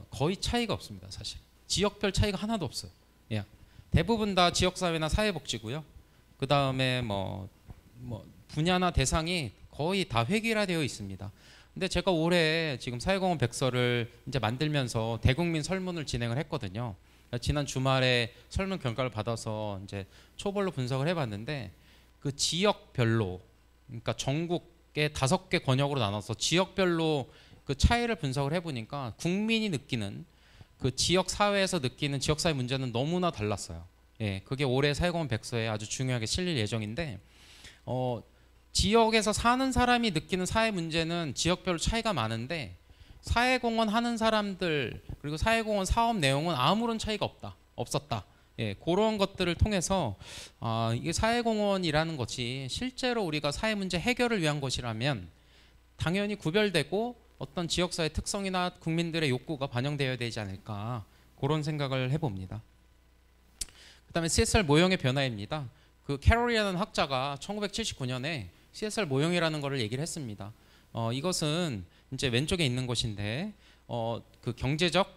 거의 차이가 없습니다. 사실 지역별 차이가 하나도 없어요. 예. 대부분 다 지역사회나 사회복지고요. 그 다음에 뭐 분야나 대상이 거의 다 획일화되어 있습니다. 근데 제가 올해 지금 사회공헌 백서를 이제 만들면서 대국민 설문을 진행을 했거든요. 지난 주말에 설문 결과를 받아서 이제 초벌로 분석을 해봤는데 그 지역별로, 그러니까 전국의 5개 권역으로 나눠서 지역별로 그 차이를 분석을 해보니까 국민이 느끼는 그 지역 사회에서 느끼는 지역사회 문제는 너무나 달랐어요. 예, 그게 올해 사회공헌 백서에 아주 중요하게 실릴 예정인데, 지역에서 사는 사람이 느끼는 사회 문제는 지역별로 차이가 많은데 사회공헌 하는 사람들 그리고 사회공헌 사업 내용은 아무런 차이가 없었다. 예, 그런 것들을 통해서 이게 사회공헌이라는 것이 실제로 우리가 사회 문제 해결을 위한 것이라면 당연히 구별되고 어떤 지역사회 특성이나 국민들의 욕구가 반영되어야 되지 않을까, 그런 생각을 해봅니다. 그 다음에 CSR 모형의 변화입니다. 그 캐롤이라는 학자가 1979년에 CSR 모형이라는 것을 얘기를 했습니다. 이것은 이제 왼쪽에 있는 것인데 그 경제적,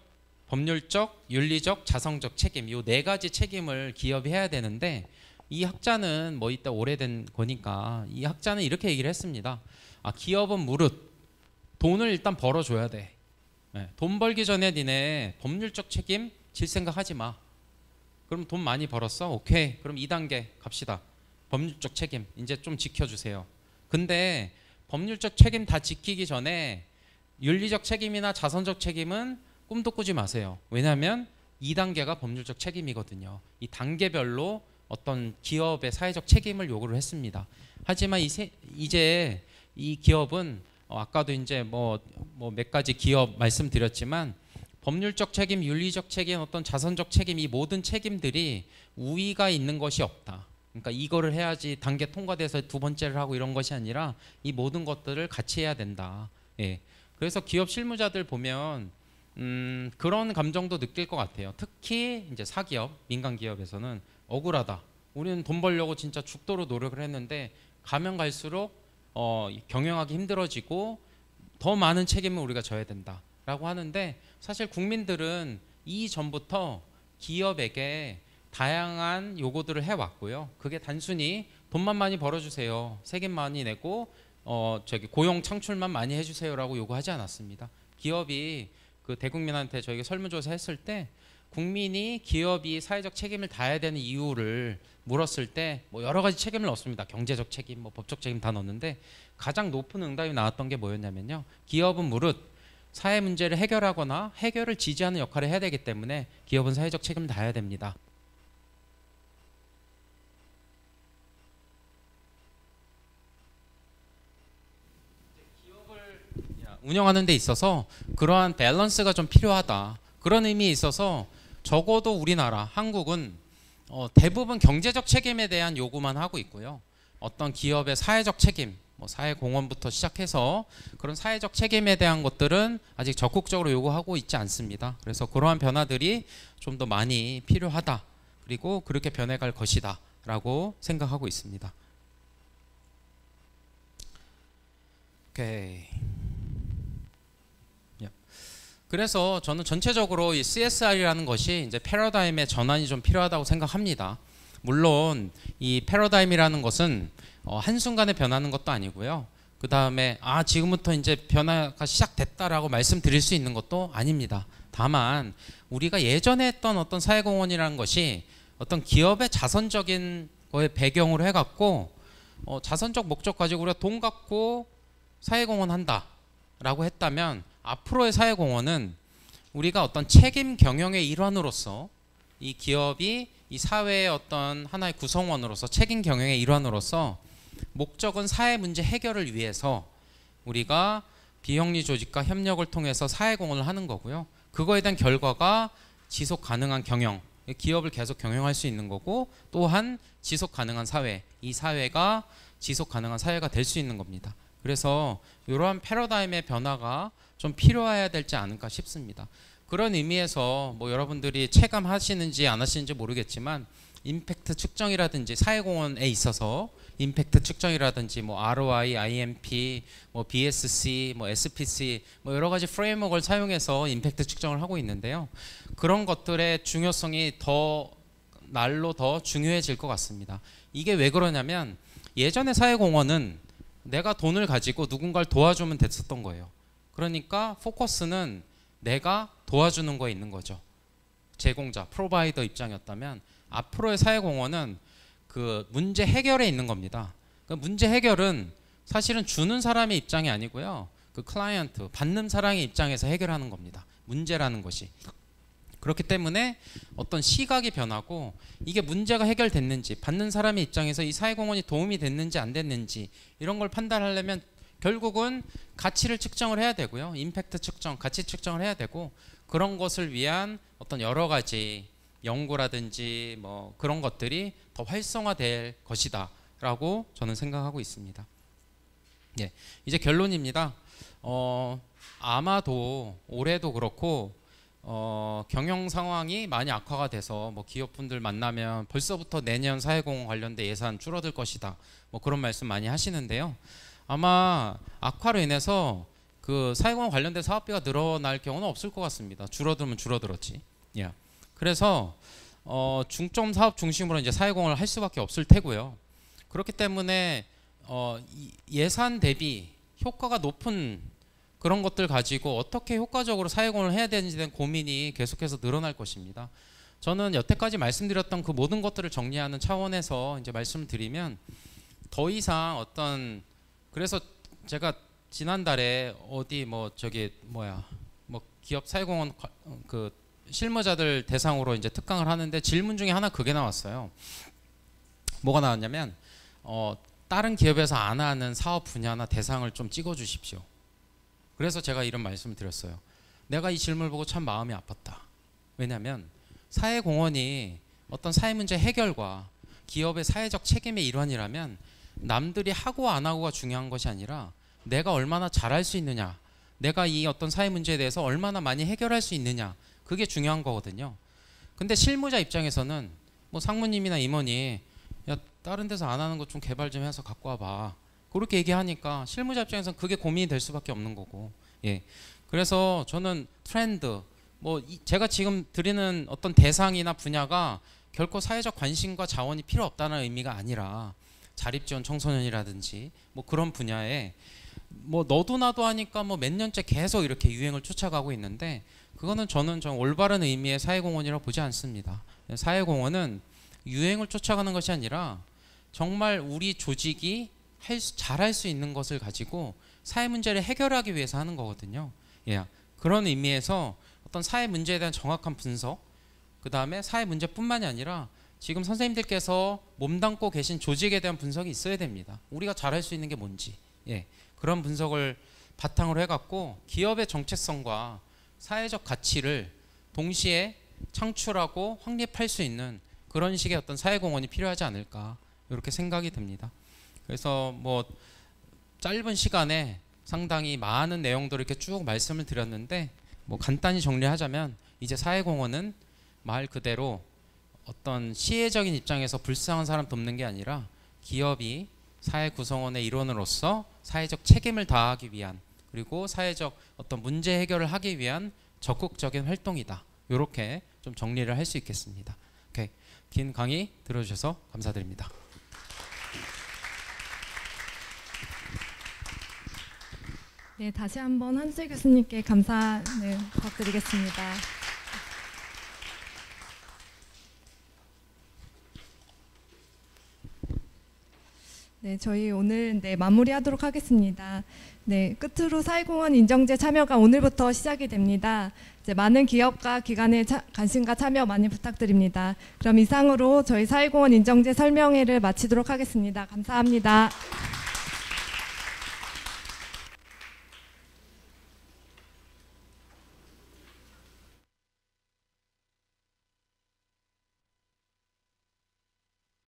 법률적, 윤리적, 자성적 책임, 이 4가지 책임을 기업이 해야 되는데, 이 학자는 뭐 이따 오래된 거니까 이 학자는 이렇게 얘기를 했습니다. 기업은 무릇 돈을 일단 벌어줘야 돼. 돈 벌기 전에 니네 법률적 책임 질 생각하지 마. 그럼 돈 많이 벌었어? 오케이. 그럼 2단계 갑시다. 법률적 책임 이제 좀 지켜주세요. 근데 법률적 책임 다 지키기 전에 윤리적 책임이나 자선적 책임은 꿈도 꾸지 마세요. 왜냐하면 2단계가 법률적 책임이거든요. 이 단계별로 어떤 기업의 사회적 책임을 요구를 했습니다. 하지만 이제 이 기업은 아까도 이제 뭐 몇 가지 기업 말씀드렸지만 법률적 책임, 윤리적 책임, 어떤 자선적 책임, 이 모든 책임들이 우위가 있는 것이 없다. 그러니까 이거를 해야지 단계 통과돼서 2번째를 하고 이런 것이 아니라 이 모든 것들을 같이 해야 된다. 예. 그래서 기업 실무자들 보면 그런 감정도 느낄 것 같아요. 특히 이제 사기업, 민간 기업에서는 억울하다. 우리는 돈 벌려고 진짜 죽도록 노력을 했는데 가면 갈수록 경영하기 힘들어지고 더 많은 책임을 우리가 져야 된다라고 하는데, 사실 국민들은 이전부터 기업에게 다양한 요구들을 해왔고요. 그게 단순히 돈만 많이 벌어주세요, 세금 많이 내고 고용 창출만 많이 해주세요라고 요구하지 않았습니다. 기업이 그 대국민한테 저희가 설문조사 했을 때 국민이 기업이 사회적 책임을 다해야 되는 이유를 물었을 때 뭐 여러 가지 책임을 넣었습니다. 경제적 책임, 뭐 법적 책임 다 넣었는데 가장 높은 응답이 나왔던 게 뭐였냐면요. 기업은 무릇 사회 문제를 해결하거나 해결을 지지하는 역할을 해야 되기 때문에 기업은 사회적 책임을 다해야 됩니다. 기업을 운영하는 데 있어서 그러한 밸런스가 좀 필요하다. 그런 의미에 있어서 적어도 우리나라, 한국은 대부분 경제적 책임에 대한 요구만 하고 있고요. 어떤 기업의 사회적 책임, 뭐 사회공헌부터 시작해서 그런 사회적 책임에 대한 것들은 아직 적극적으로 요구하고 있지 않습니다. 그래서 그러한 변화들이 좀 더 많이 필요하다. 그리고 그렇게 변해갈 것이다 라고 생각하고 있습니다. 오케이. 그래서 저는 전체적으로 이 CSR이라는 것이 이제 패러다임의 전환이 좀 필요하다고 생각합니다. 물론 이 패러다임이라는 것은 한순간에 변하는 것도 아니고요. 그 다음에 지금부터 이제 변화가 시작됐다라고 말씀드릴 수 있는 것도 아닙니다. 다만 우리가 예전에 했던 어떤 사회공헌이라는 것이 어떤 기업의 자선적인 거에 배경으로 해갖고 자선적 목적 가지고 우리가 돈 갖고 사회공헌 한다라고 했다면, 앞으로의 사회공헌은 우리가 어떤 책임 경영의 일환으로서 이 기업이 이 사회의 어떤 하나의 구성원으로서 책임 경영의 일환으로서 목적은 사회 문제 해결을 위해서 우리가 비영리 조직과 협력을 통해서 사회공헌을 하는 거고요. 그거에 대한 결과가 지속 가능한 경영, 기업을 계속 경영할 수 있는 거고, 또한 지속 가능한 사회, 이 사회가 지속 가능한 사회가 될 수 있는 겁니다. 그래서 이러한 패러다임의 변화가 좀 필요해야 되지 않을까 싶습니다. 그런 의미에서 뭐 여러분들이 체감하시는지 안 하시는지 모르겠지만, 임팩트 측정이라든지 사회공헌에 있어서 임팩트 측정이라든지 뭐 ROI, IMP, 뭐 BSC, 뭐 SPC, 뭐 여러 가지 프레임워크를 사용해서 임팩트 측정을 하고 있는데요. 그런 것들의 중요성이 날로 더 중요해질 것 같습니다. 이게 왜 그러냐면, 예전의 사회공헌은 내가 돈을 가지고 누군가를 도와주면 됐었던 거예요. 그러니까 포커스는 내가 도와주는 거에 있는 거죠. 제공자, 프로바이더 입장이었다면, 앞으로의 사회공헌은 그 문제 해결에 있는 겁니다. 그 문제 해결은 사실은 주는 사람의 입장이 아니고요, 그 클라이언트, 받는 사람의 입장에서 해결하는 겁니다. 문제라는 것이. 그렇기 때문에 어떤 시각이 변하고, 이게 문제가 해결됐는지, 받는 사람의 입장에서 이 사회공헌이 도움이 됐는지 안 됐는지 이런 걸 판단하려면 결국은 가치를 측정을 해야 되고요, 임팩트 측정, 가치 측정을 해야 되고, 그런 것을 위한 어떤 여러 가지 연구라든지 뭐 그런 것들이 더 활성화될 것이다 라고 저는 생각하고 있습니다. 예, 이제 결론입니다. 아마도 올해도 그렇고 경영 상황이 많이 악화가 돼서 뭐 기업분들 만나면 벌써부터 내년 사회공헌 관련된 예산 줄어들 것이다, 뭐 그런 말씀 많이 하시는데요. 아마 악화로 인해서 그 사회공헌 관련된 사업비가 늘어날 경우는 없을 것 같습니다. 줄어들면 줄어들었지. 예. 그래서 중점 사업 중심으로 이제 사회공헌을 할 수밖에 없을 테고요. 그렇기 때문에 예산 대비 효과가 높은 그런 것들 가지고 어떻게 효과적으로 사회공헌을 해야 되는지에 대한 고민이 계속해서 늘어날 것입니다. 저는 여태까지 말씀드렸던 그 모든 것들을 정리하는 차원에서 이제 말씀을 드리면, 더 이상 그래서 제가 지난달에 어디 뭐 기업 사회공헌 그 실무자들 대상으로 이제 특강을 하는데 질문 중에 하나 그게 나왔어요. 뭐가 나왔냐면, 다른 기업에서 안 하는 사업 분야나 대상을 좀 찍어 주십시오. 그래서 제가 이런 말씀을 드렸어요. 내가 이 질문을 보고 참 마음이 아팠다. 왜냐하면 사회공헌이 어떤 사회 문제 해결과 기업의 사회적 책임의 일환이라면, 남들이 하고 안 하고가 중요한 것이 아니라 내가 얼마나 잘할 수 있느냐, 내가 이 어떤 사회 문제에 대해서 얼마나 많이 해결할 수 있느냐, 그게 중요한 거거든요. 근데 실무자 입장에서는 뭐 상무님이나 임원이 야, 다른 데서 안 하는 것 좀 개발 좀 해서 갖고 와봐, 그렇게 얘기하니까 실무자 입장에서는 그게 고민이 될 수밖에 없는 거고. 예. 그래서 저는 트렌드, 제가 지금 드리는 어떤 대상이나 분야가 결코 사회적 관심과 자원이 필요 없다는 의미가 아니라, 자립지원 청소년이라든지 뭐 그런 분야에 뭐 너도 나도 하니까 뭐 몇 년째 계속 이렇게 유행을 쫓아가고 있는데, 그거는 저는 좀 올바른 의미의 사회공헌이라고 보지 않습니다. 사회공헌은 유행을 쫓아가는 것이 아니라 정말 우리 조직이 잘할 수 있는 것을 가지고 사회 문제를 해결하기 위해서 하는 거거든요. 예. 그런 의미에서 어떤 사회 문제에 대한 정확한 분석, 그 다음에 사회 문제뿐만이 아니라 지금 선생님들께서 몸담고 계신 조직에 대한 분석이 있어야 됩니다. 우리가 잘할 수 있는 게 뭔지. 예. 그런 분석을 바탕으로 해갖고 기업의 정체성과 사회적 가치를 동시에 창출하고 확립할 수 있는 그런 식의 어떤 사회공헌이 필요하지 않을까, 이렇게 생각이 듭니다. 그래서 뭐 짧은 시간에 상당히 많은 내용들을 이렇게 쭉 말씀을 드렸는데, 뭐 간단히 정리하자면, 이제 사회공헌은 말 그대로 어떤 시혜적인 입장에서 불쌍한 사람 돕는 게 아니라 기업이 사회 구성원의 일원으로서 사회적 책임을 다하기 위한, 그리고 사회적 어떤 문제 해결을 하기 위한 적극적인 활동이다. 이렇게 좀 정리를 할 수 있겠습니다. 오케이. 긴 강의 들어주셔서 감사드립니다. 네, 다시 한번 한수일 교수님께 감사 부탁드리겠습니다. 네, 저희 오늘 마무리하도록 하겠습니다. 네, 끝으로 사회공헌 인정제 참여가 오늘부터 시작이 됩니다. 이제 많은 기업과 기관의 관심과 참여 많이 부탁드립니다. 그럼 이상으로 저희 사회공헌 인정제 설명회를 마치도록 하겠습니다. 감사합니다.